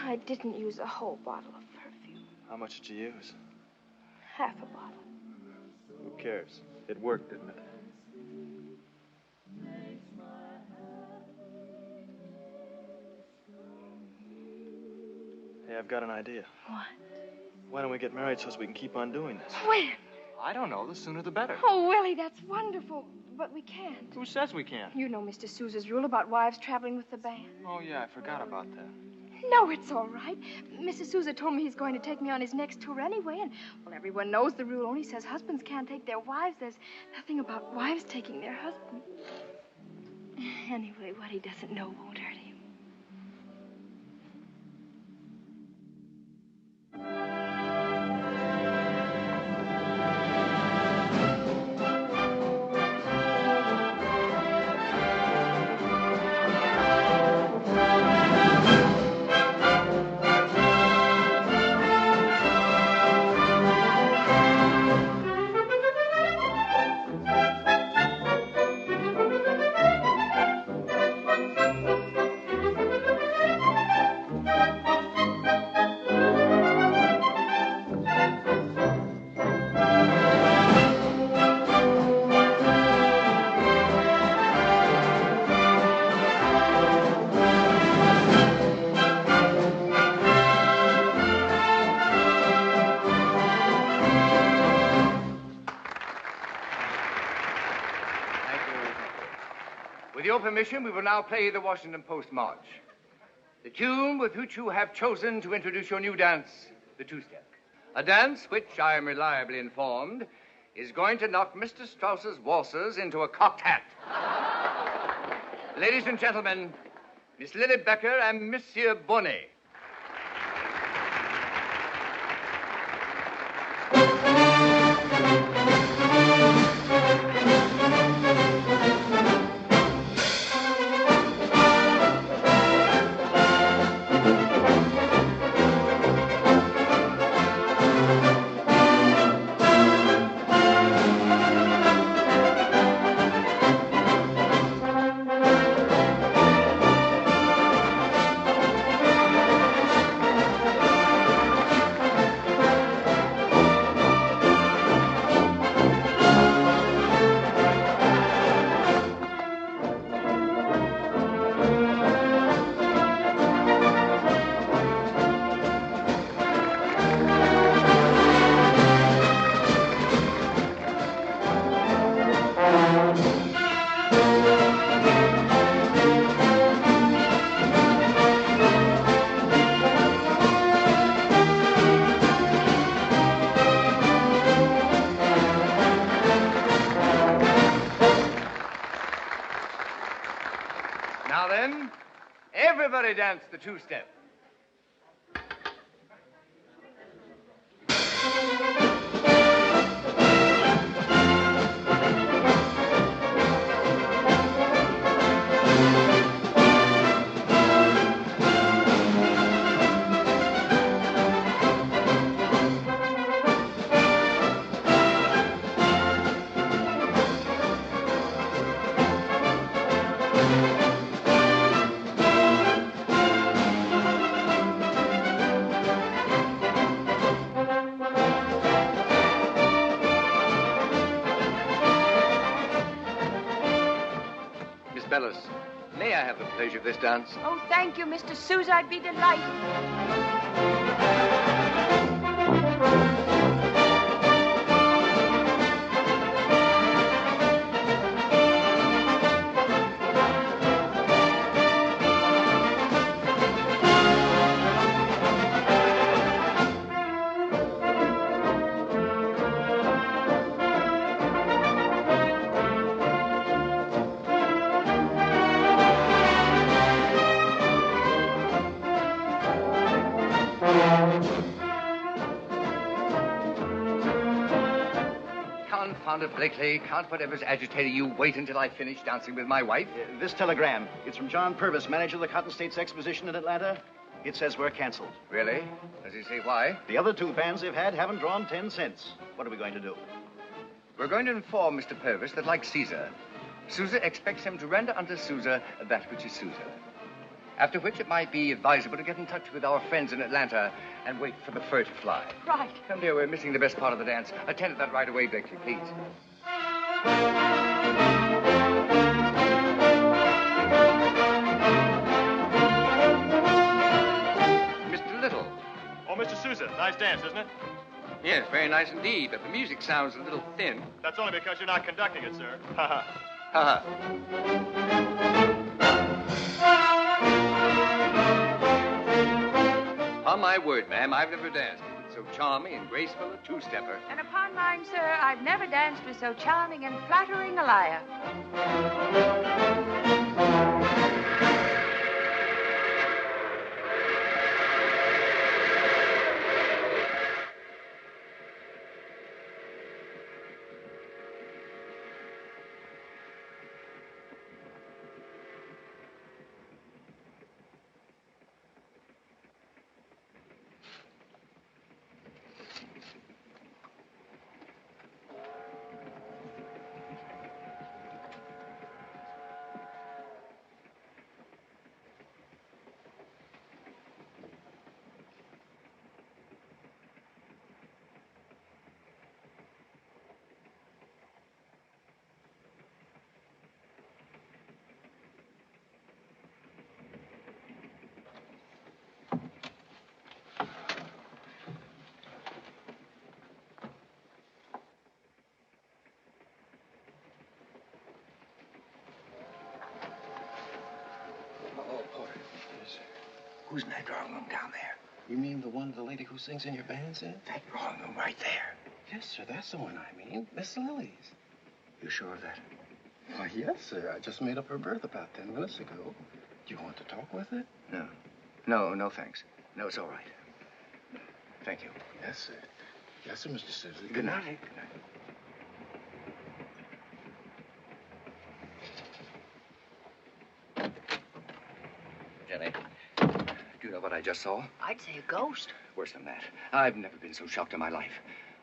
I didn't use a whole bottle of perfume. How much did you use? Half a bottle. Who cares? It worked, didn't it? Hey, I've got an idea. What? Why don't we get married so as we can keep on doing this? When? I don't know. The sooner the better. Oh, Willie, that's wonderful. But we can't. Who says we can't? You know Mr. Sousa's rule about wives traveling with the band. Oh, yeah, I forgot about that. No, it's all right. Mrs. Sousa told me he's going to take me on his next tour anyway, and, well, everyone knows the rule only says husbands can't take their wives. There's nothing about wives taking their husbands. Anyway, what he doesn't know won't hurt him. With your permission, we will now play the Washington Post March. The tune with which you have chosen to introduce your new dance, the two-step. A dance which, I am reliably informed, is going to knock Mr. Strauss's waltzers into a cocked hat. Ladies and gentlemen, Miss Lily Becker and Monsieur Bonnet. Now then, everybody dance the two-step. Bellis, may I have the pleasure of this dance? Oh, thank you, Mr. Sousa. I'd be delighted. Confounded Blakely, can't whatever's agitating you wait until I finish dancing with my wife? This telegram, it's from John Purvis, manager of the Cotton States Exposition in Atlanta. It says we're canceled. Really? Does he say why? The other 2 bands they've had haven't drawn 10 cents. What are we going to do? We're going to inform Mr. Purvis that, like Caesar, Sousa expects him to render unto Sousa that which is Sousa. After which it might be advisable to get in touch with our friends in Atlanta and wait for the fur to fly. Right. Come, dear, we're missing the best part of the dance. Attend to that right away, Blakely, please. Mr. Little. Oh, Mr. Sousa, nice dance, isn't it? Yes, very nice indeed, but the music sounds a little thin. That's only because you're not conducting it, sir. Ha ha. Ha On my word, ma'am, I've never danced with so charming and graceful a two-stepper. And upon mine, sir, I've never danced with so charming and flattering a liar. Who's in that drawing room down there? You mean the one the lady who sings in your band's in? That drawing room right there. Yes, sir, that's the one I mean. Miss Lily's. You sure of that? Why, yes, sir. I just made up her berth about 10 minutes ago. Do you want to talk with her? No. No, thanks. No, it's all right. Thank you. Yes, sir. Yes, sir, Mr. Sousa. Good night. Good night. Jenny, do you know what I just saw? I'd say a ghost. Worse than that. I've never been so shocked in my life.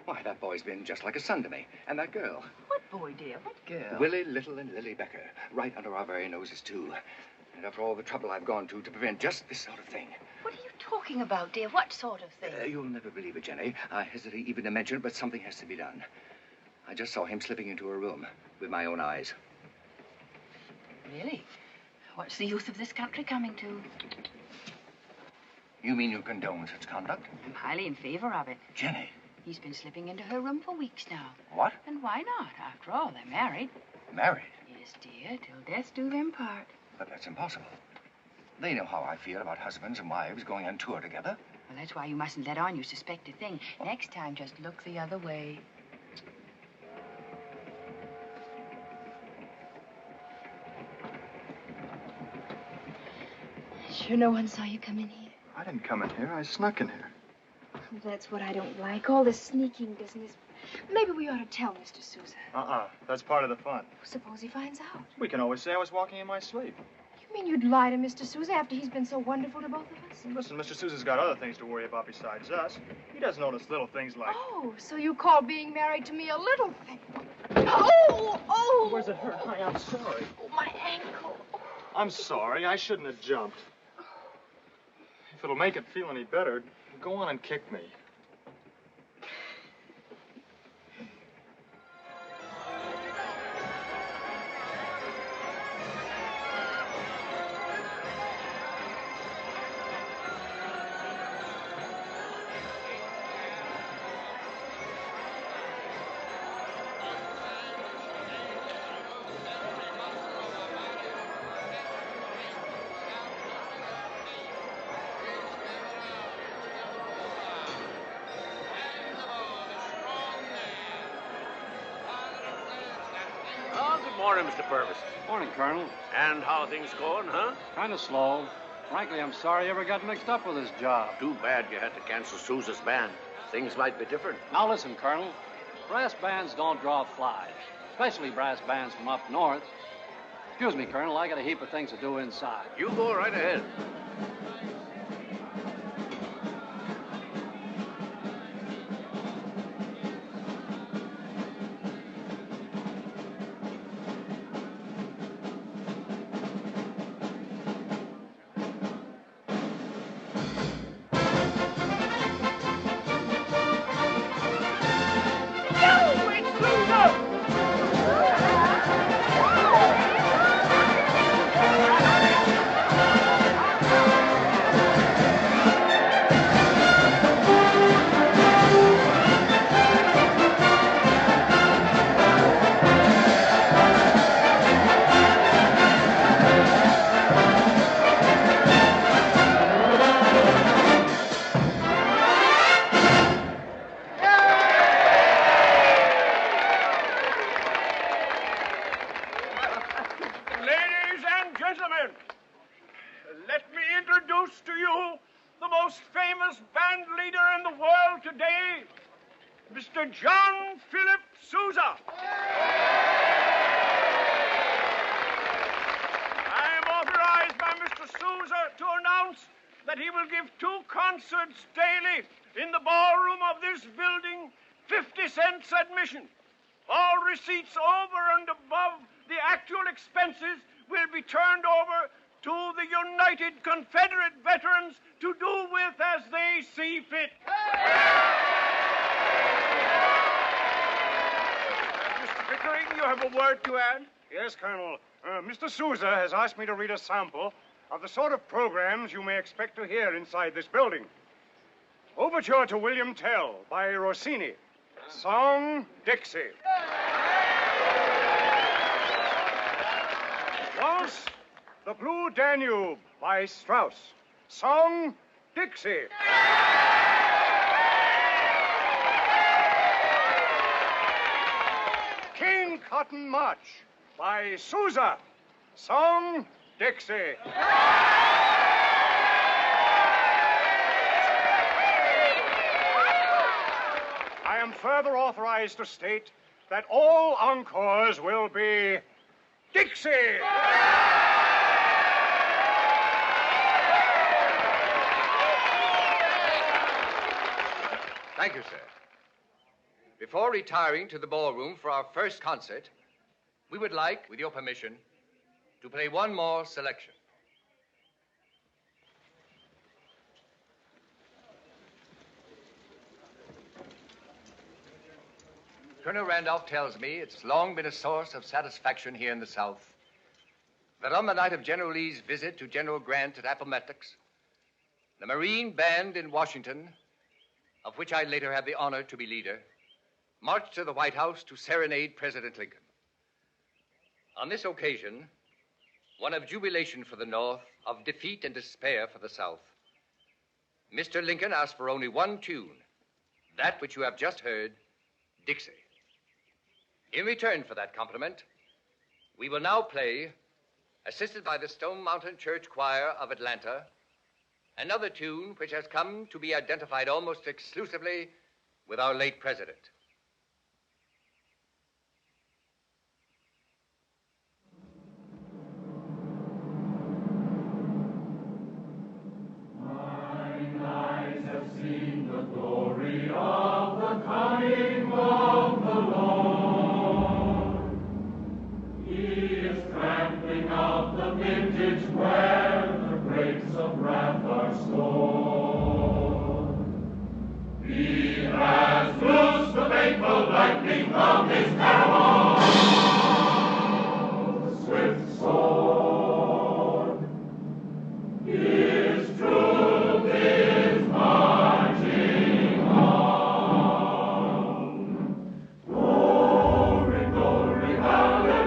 Why, that boy's been just like a son to me. And that girl. What boy, dear? What girl? Willie Little and Lily Becker. Right under our very noses, too. And after all the trouble I've gone to prevent just this sort of thing. What are you talking about, dear? What sort of thing? You'll never believe it, Jenny. I hesitate even to mention it, but something has to be done. I just saw him slipping into a room with my own eyes. Really? What's the youth of this country coming to? You mean you condone such conduct? I'm highly in favor of it. Jenny. He's been slipping into her room for weeks now. What? And why not? After all, they're married. Married? Yes, dear, till death do them part. But that's impossible. They know how I feel about husbands and wives going on tour together. Well, that's why you mustn't let on you suspect a thing. Next time, just look the other way. Sure no one saw you come in here? I didn't come in here. I snuck in here. That's what I don't like, all this sneaking business. Maybe we ought to tell Mr. Sousa. That's part of the fun. Suppose he finds out. We can always say I was walking in my sleep. You mean you'd lie to Mr. Sousa after he's been so wonderful to both of us? Listen, Mr. Sousa's got other things to worry about besides us. He doesn't notice little things like... Oh, so you call being married to me a little thing. Oh! Where's it hurt? Honey, I'm sorry. Oh, my ankle. I'm sorry. I shouldn't have jumped. If it'll make it feel any better, go on and kick me. Morning, Mr. Purvis. Morning, Colonel. And how are things going, huh? Kind of slow. Frankly, I'm sorry you ever got mixed up with this job. Too bad you had to cancel Sousa's band. Things might be different. Now listen, Colonel. Brass bands don't draw flies, especially brass bands from up north. Excuse me, Colonel, I got a heap of things to do inside. You go right ahead. Major John Philip Sousa. I am authorized by Mr. Sousa to announce that he will give 2 concerts daily in the ballroom of this building, 50 cents admission. All receipts over and above the actual expenses will be turned over to the United Confederate Veterans to do with as they see fit. Mr. Pickering, you have a word to add? Yes, Colonel. Mr. Sousa has asked me to read a sample of the sort of programs you may expect to hear inside this building. Overture to William Tell by Rossini. Song, Dixie. Once, The Blue Danube by Strauss. Song, Dixie. King Cotton March by Sousa. Song, Dixie. I am further authorized to state that all encores will be Dixie. Thank you, sir. Before retiring to the ballroom for our first concert, we would like, with your permission, to play one more selection. Colonel Randolph tells me it's long been a source of satisfaction here in the South that on the night of General Lee's visit to General Grant at Appomattox, the Marine Band in Washington, of which I later had the honor to be leader, marched to the White House to serenade President Lincoln. On this occasion, one of jubilation for the North, of defeat and despair for the South, Mr. Lincoln asked for only one tune, that which you have just heard, Dixie. In return for that compliment, we will now play, assisted by the Stone Mountain Church Choir of Atlanta, another tune which has come to be identified almost exclusively with our late president. Mine eyes have seen the glory of the coming of the Lord. He is trampling out the vintage where the grapes of wrath are stored. He has loosed the fateful lightning from his terrible swift sword. His truth is marching on. Glory, glory, hallelujah.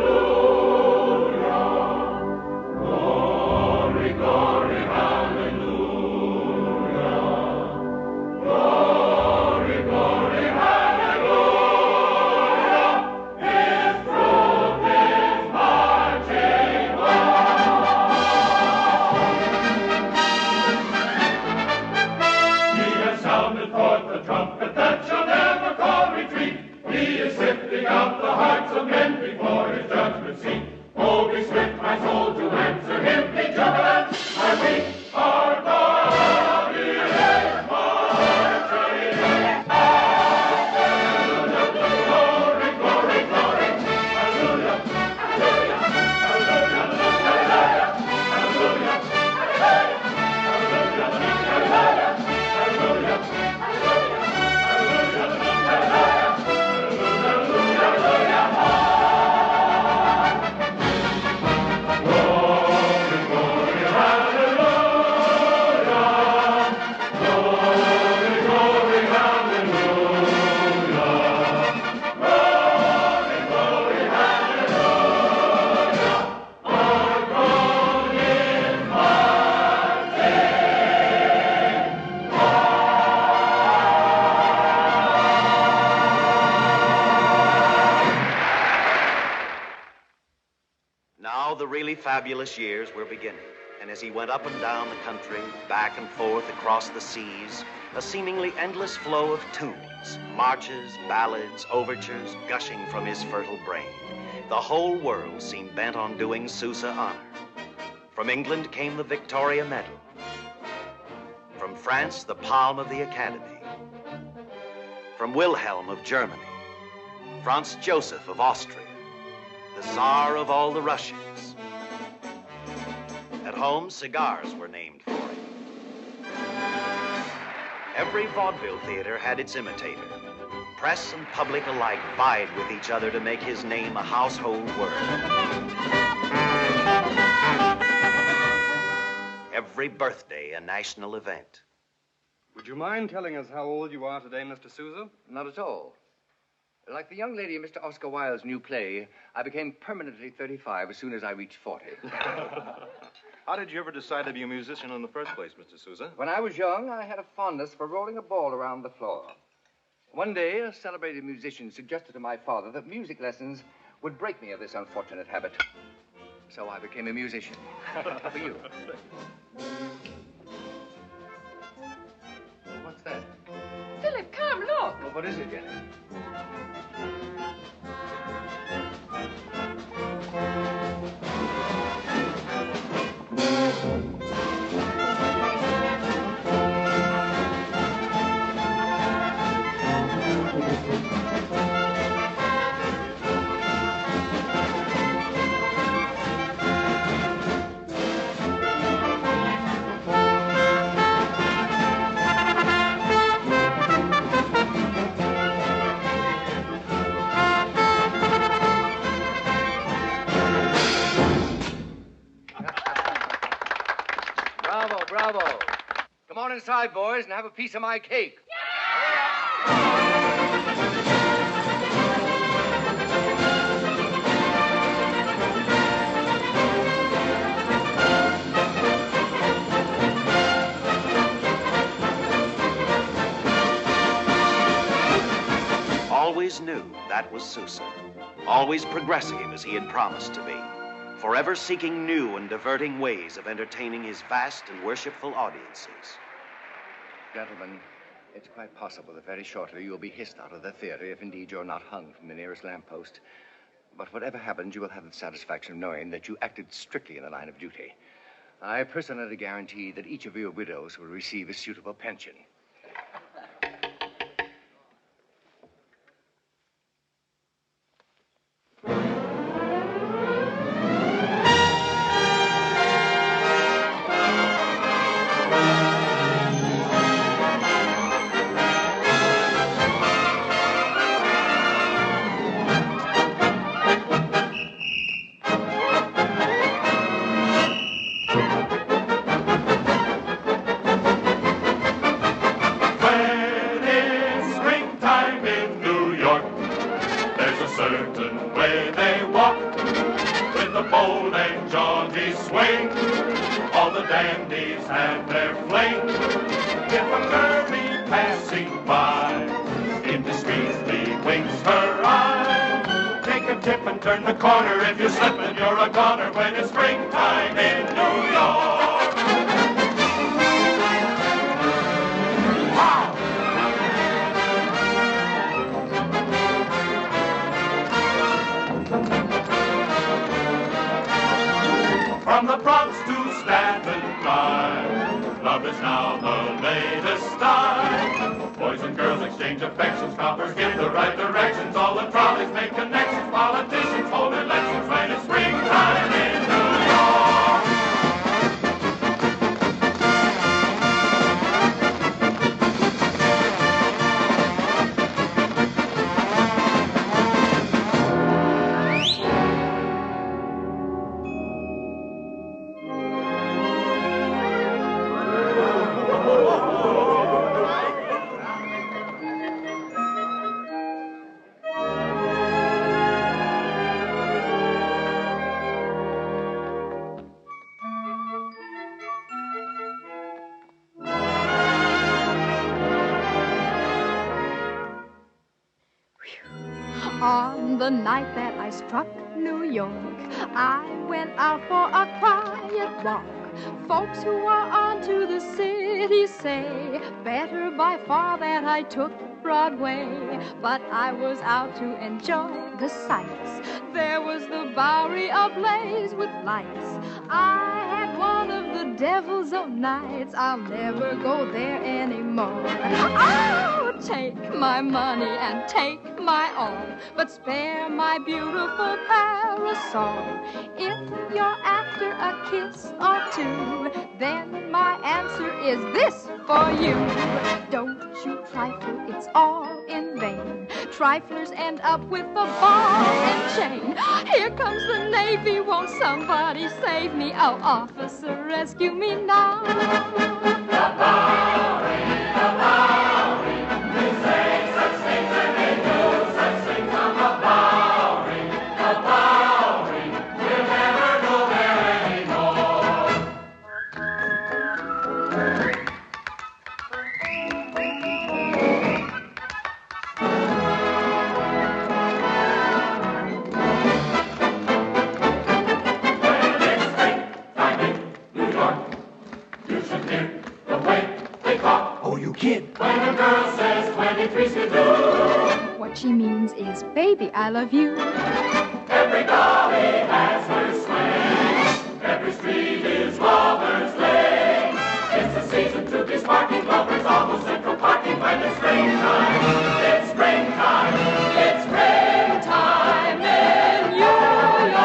Glory, glory, hallelujah. Glory, glory, hallelujah. boldly swift my soul to answer him, be jubilant, for we are body and marching. Glory, glory, glory, hallelujah, hallelujah, hallelujah, hallelujah, hallelujah, Now the really fabulous years were beginning, and as he went up and down the country, back and forth across the seas, a seemingly endless flow of tunes, marches, ballads, overtures, gushing from his fertile brain. The whole world seemed bent on doing Sousa honor. From England came the Victoria Medal. From France, the Palm of the Academy. From Wilhelm of Germany. Franz Joseph of Austria. The Tsar of all the Russians. At home, cigars were named for him. Every vaudeville theater had its imitator. Press and public alike vied with each other to make his name a household word. Every birthday a national event. Would you mind telling us how old you are today, Mr. Sousa? Not at all. Like the young lady in Mr. Oscar Wilde's new play, I became permanently 35 as soon as I reached 40. How did you ever decide to be a musician in the first place, Mr. Sousa? When I was young, I had a fondness for rolling a ball around the floor. One day, a celebrated musician suggested to my father that music lessons would break me of this unfortunate habit. So I became a musician. For you. What's that? Philip, come, look. Well, what is it, Jennie? Bravo. Come on inside, boys, and have a piece of my cake. Always knew that was Sousa. Always progressive as he had promised to be. Forever seeking new and diverting ways of entertaining his vast and worshipful audiences. Gentlemen, it's quite possible that very shortly you'll be hissed out of the theater if indeed you're not hung from the nearest lamppost. But whatever happens, you will have the satisfaction of knowing that you acted strictly in the line of duty. I personally guarantee that each of your widows will receive a suitable pension. Turn the corner if you slip and you're a goner when it's springtime in New York. Wow! from the Bronx to Staten Island. Love is now the latest style. Boys and girls exchange affections, coppers give the right directions, all the trolleys make connections, politicians hold elections when it's springtime in New York. On the night that I struck New York, I went out for a quiet walk. Folks who are on to the city say better by far that I took Broadway. But I was out to enjoy the sights. There was the Bowery ablaze with lights. I had one of the devil's own nights. I'll never go there anymore. Oh, take my money and take my all, but spare my beautiful parasol. If you're after a kiss or two, then my answer is this for you. Don't you trifle, it's all in vain. Triflers end up with a ball and chain. Here comes the Navy, won't somebody save me? Oh, officer, rescue me now. The Bowery, they say such things and they do such things on the Bowery, we'll never go there anymore. When it's springtime in New York, you should hear the way they talk. Oh, you kid. When a girl says 23 skidoo, What she means is, baby, I love you. every dolly has her swing. Every street is Lover's Lane. It's the season to be sparking lovers, almost central parking when it's springtime. It's springtime. It's springtime in New York.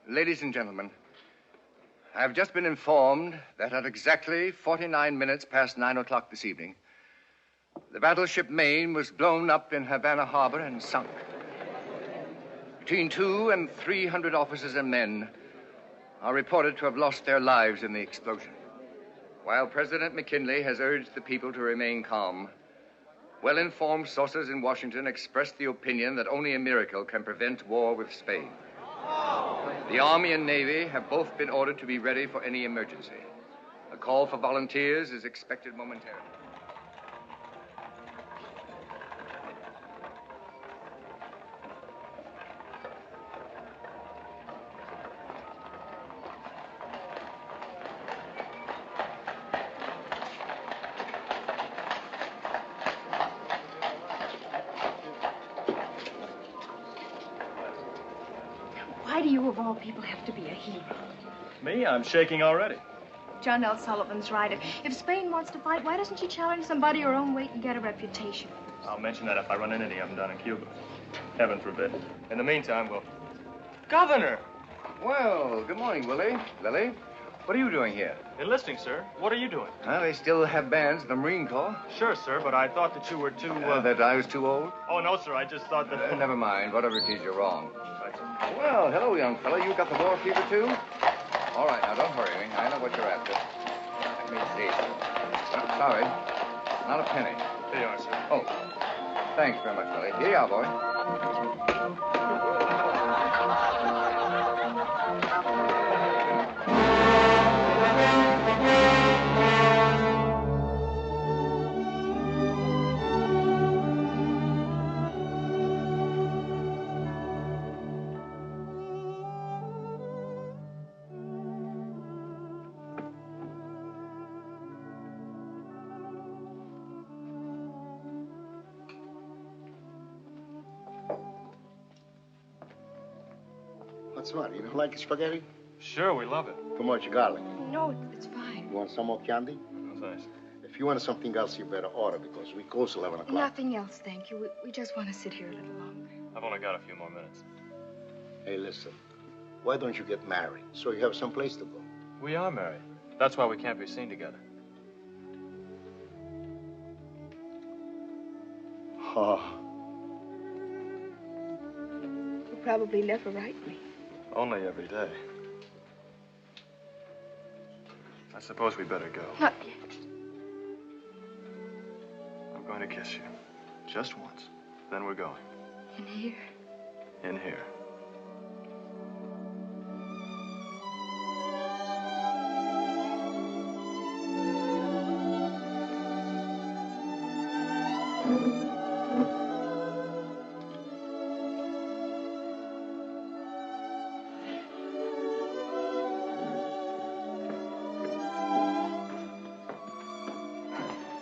Ladies and gentlemen, I have just been informed that at exactly 49 minutes past 9 o'clock this evening, the battleship Maine was blown up in Havana Harbor and sunk. Between 200 and 300 officers and men are reported to have lost their lives in the explosion. While President McKinley has urged the people to remain calm, well-informed sources in Washington expressed the opinion that only a miracle can prevent war with Spain. The Army and Navy have both been ordered to be ready for any emergency. A call for volunteers is expected momentarily. Why do you, of all people, have to be a hero? Me? I'm shaking already. John L. Sullivan's right. If Spain wants to fight, why doesn't she challenge somebody her own weight and get a reputation? I'll mention that if I run into any of them down in Cuba. Heaven forbid. In the meantime, we'll... Governor! Well, good morning, Willie. Lily, what are you doing here? Enlisting, sir. What are you doing? Well, they still have bands in the Marine Corps. Sure, sir, but I thought that you were too, That I was too old? Oh, no, sir, I just thought that... Never mind. Whatever it is, you're wrong. Well, hello, young fellow. You got the war fever, too? All right, now, don't hurry me. I know what you're after. Let me see. Sorry. Not a penny. Here you are, sir. Oh, thanks very much, Willie. Here you are, boy. What's what? You don't like spaghetti? Sure, we love it. Too much garlic. No, it's fine. You want some more candy? No, thanks. If you want something else, you better order because we close 11 o'clock. Nothing else, thank you. We just want to sit here a little longer. I've only got a few more minutes. Hey, listen. Why don't you get married so you have some place to go? We are married. That's why we can't be seen together. Oh. You'll probably never write me. Only every day. I suppose we better go. Not yet. I'm going to kiss you. Just once. Then we're going. In here? In here.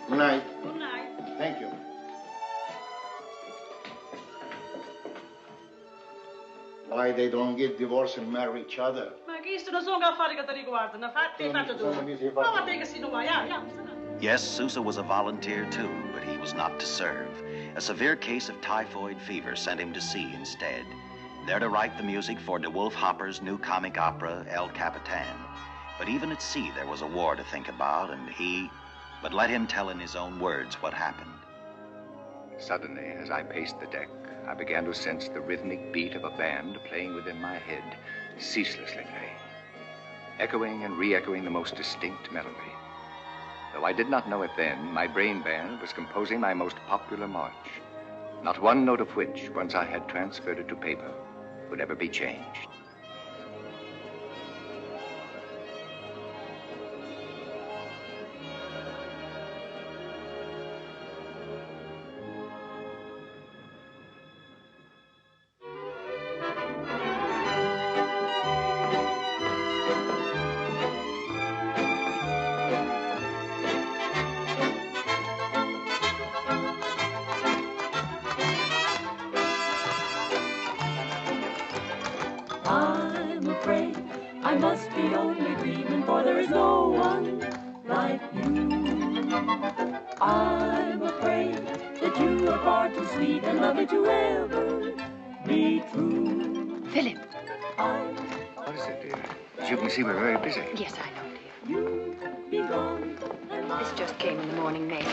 Good night. Good night. Thank you. Why they don't get divorced and marry each other? Ma che sono solo affari che ti riguardano. Fatti tu. Prova a te che si non vai. Yes, Sousa was a volunteer too, but he was not to serve. A severe case of typhoid fever sent him to sea instead, there to write the music for De Wolf Hopper's new comic opera, El Capitan. But even at sea, there was a war to think about, and but let him tell in his own words what happened. Suddenly, as I paced the deck, I began to sense the rhythmic beat of a band playing within my head, ceaselessly playing, echoing and re-echoing the most distinct melody. Though I did not know it then, my brain band was composing my most popular march, not one note of which, once I had transferred it to paper, would ever be changed. Yes, I know, dear. This just came in the morning mail.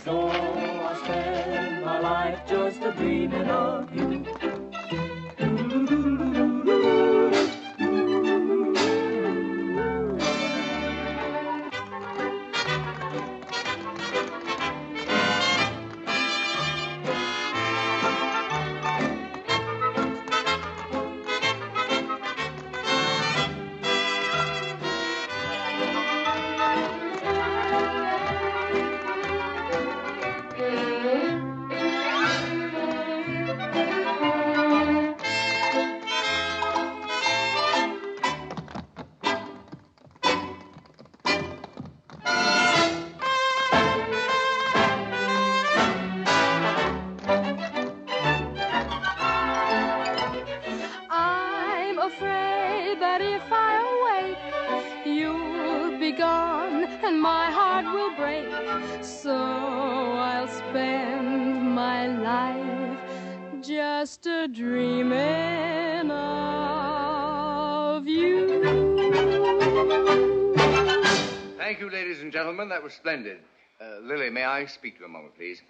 So I spend my life just a-dreaming of you. That was splendid. Lily, may I speak to you a moment, please?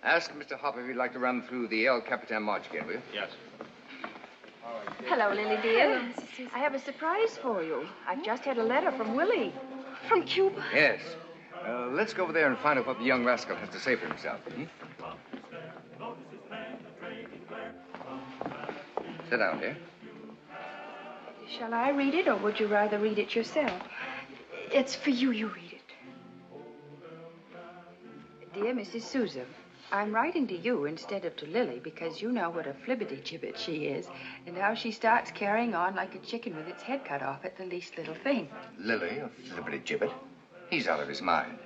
Ask Mr. Hopper if he'd like to run through the El Capitan March again, will you? Yes. Hello, Lily, dear. I have a surprise for you. I've just had a letter from Willie. From Cuba? Yes. Let's go over there and find out what the young rascal has to say for himself. Sit down, dear. Shall I read it, or would you rather read it yourself? It's for you. You read it. Dear Mrs. Sousa, I'm writing to you instead of to Lily because you know what a flibbity-gibbet she is and how she starts carrying on like a chicken with its head cut off at the least little thing. Lily, a flibbity-gibbet? He's out of his mind.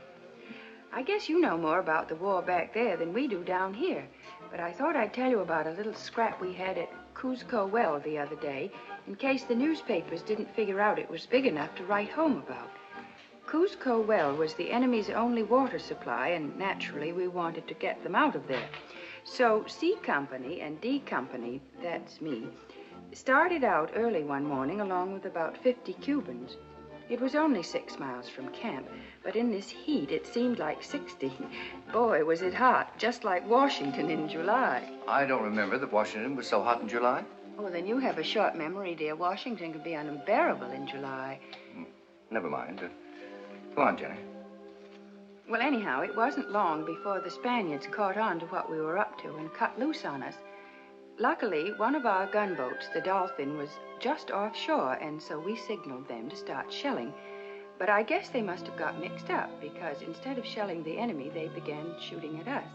I guess you know more about the war back there than we do down here, but I thought I'd tell you about a little scrap we had at Cuzco Well the other day in case the newspapers didn't figure out it was big enough to write home about. Cuzco Well was the enemy's only water supply, and naturally we wanted to get them out of there. So C Company and D Company, that's me, started out early one morning along with about 50 Cubans. It was only 6 miles from camp, but in this heat it seemed like 60. Boy, was it hot, just like Washington in July. I don't remember that Washington was so hot in July. Oh, then you have a short memory, dear. Washington could be unbearable in July. Never mind. Go on, Jenny. Well, anyhow, it wasn't long before the Spaniards caught on to what we were up to and cut loose on us. Luckily, one of our gunboats, the Dolphin, was just offshore, and so we signaled them to start shelling. But I guess they must have got mixed up, because instead of shelling the enemy, they began shooting at us.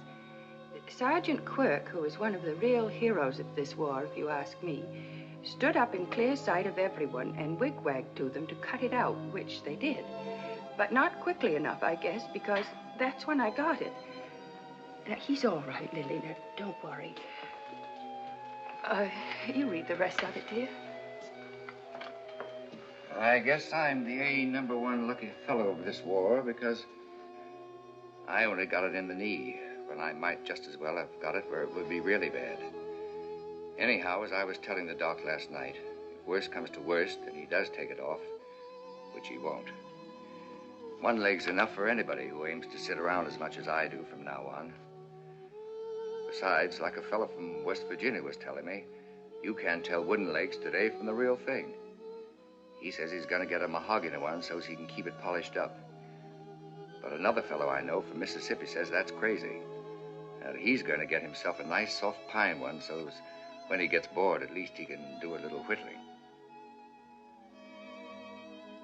Sergeant Quirk, who is one of the real heroes of this war, if you ask me, stood up in clear sight of everyone and wigwagged to them to cut it out, which they did. But not quickly enough, I guess, because that's when I got it. Now, he's all right, Lily. Now, don't worry. You read the rest of it, dear. I guess I'm the #1 lucky fellow of this war because I only got it in the knee when I might just as well have got it where it would be really bad. Anyhow, as I was telling the doc last night, if worst comes to worst and he does take it off, which he won't, one leg's enough for anybody who aims to sit around as much as I do from now on. Besides, like a fellow from West Virginia was telling me, you can't tell wooden legs today from the real thing. He says he's going to get a mahogany one so he can keep it polished up. But another fellow I know from Mississippi says that's crazy. That he's going to get himself a nice soft pine one so when he gets bored, at least he can do a little whittling.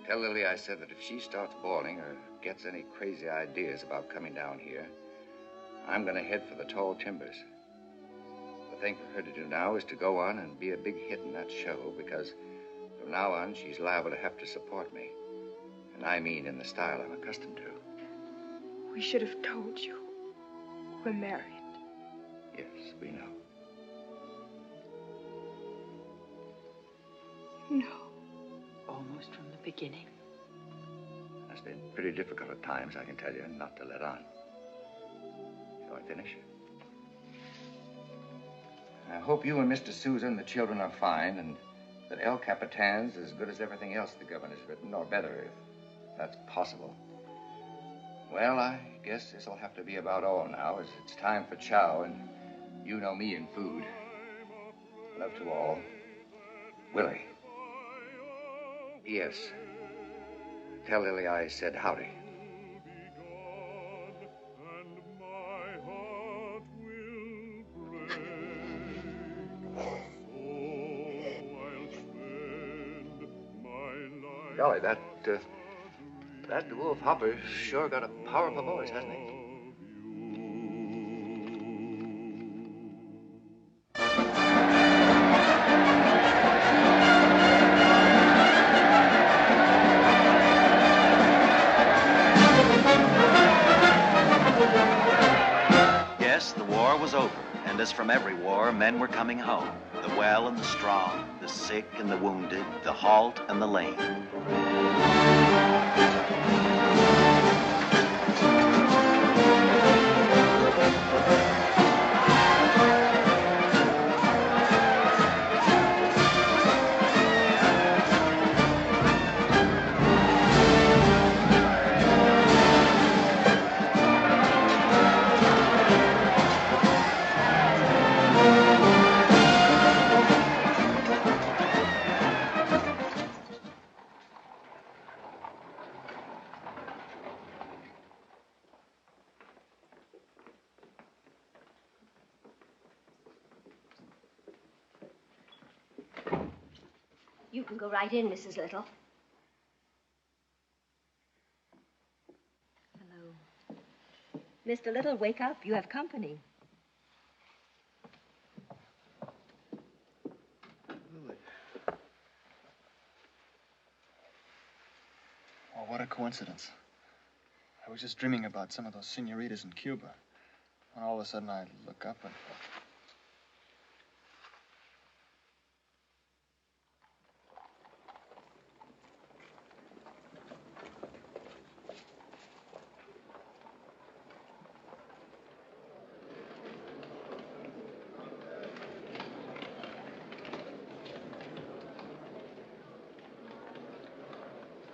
Tell Lily I said that if she starts bawling or gets any crazy ideas about coming down here, I'm going to head for the tall timbers. The thing for her to do now is to go on and be a big hit in that show, because from now on she's liable to have to support me. And I mean in the style I'm accustomed to. We should have told you. We're married. Yes, we know. No. Almost from the beginning. It's been pretty difficult at times, I can tell you, not to let on. Shall I finish? I hope you and Mr. Sousa and the children are fine, and that El Capitan's as good as everything else the governor's written, or better, if that's possible. Well, I guess this'll have to be about all now, as it's time for chow, and you know me and food. Love to all. Willie. P.S. Tell Lily I said howdy. Golly, that Wolf Hopper's sure got a powerful voice, hasn't he? Yes, the war was over, and as from every war, men were coming home. The well and the strong, the sick and the wounded, the halt and the lame. You can go right in, Mrs. Little. Hello. Mr. Little, wake up. You have company. Oh, what a coincidence. I was just dreaming about some of those senoritas in Cuba. And all of a sudden I look up and...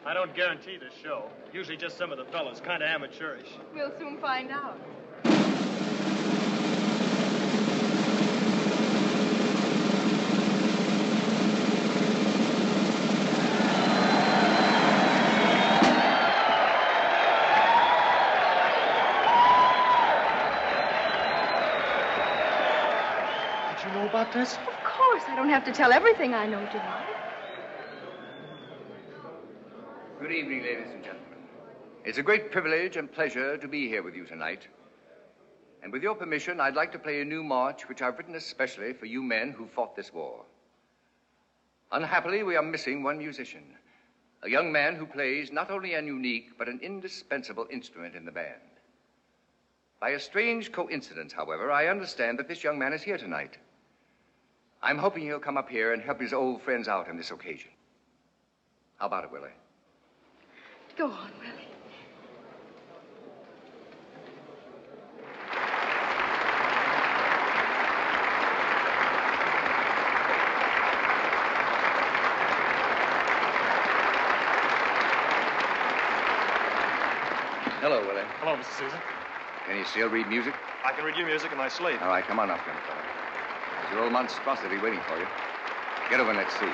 I don't guarantee this show. Usually just some of the fellas, kind of amateurish. We'll soon find out. Did you know about this? Of course, I don't have to tell everything I know, John. Good evening, ladies and gentlemen. It's a great privilege and pleasure to be here with you tonight. And with your permission, I'd like to play a new march which I've written especially for you men who fought this war. Unhappily, we are missing one musician, a young man who plays not only an unique but an indispensable instrument in the band. By a strange coincidence, however, I understand that this young man is here tonight. I'm hoping he'll come up here and help his old friends out on this occasion. How about it, Willie? Go on, Willie. Hello, Willie. Hello, Mr. Sousa. Can you still read music? I can read your music in my sleep. All right, come on up, young fella. There's your old monstrosity waiting for you. Get over and let's see.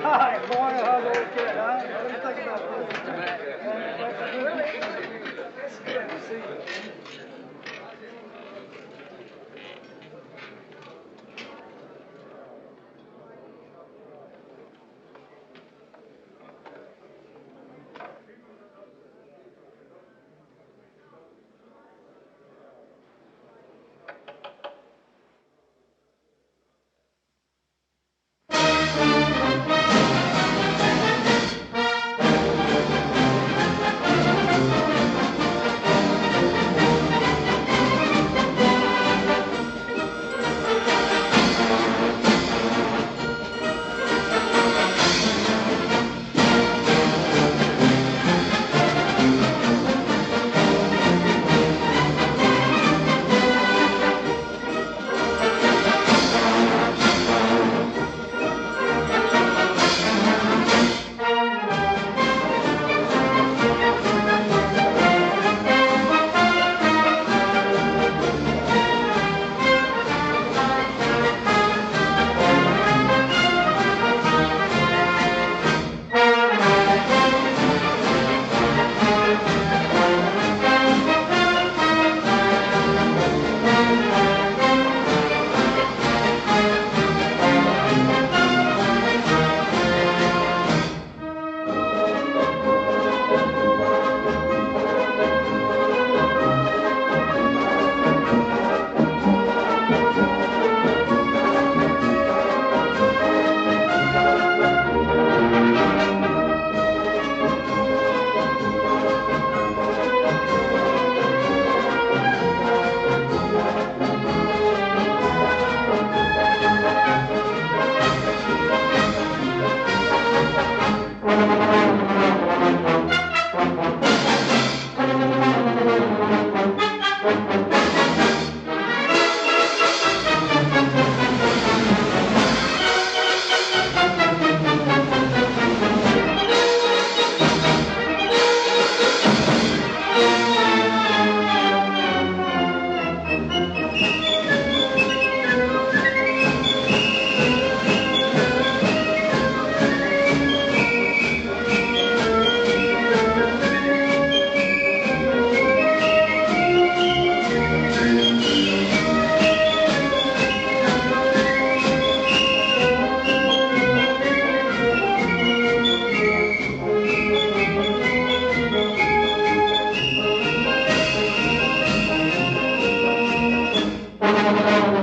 Hi, boy. How's the old kid, huh? What do you think about this? Good to see you. Thank you.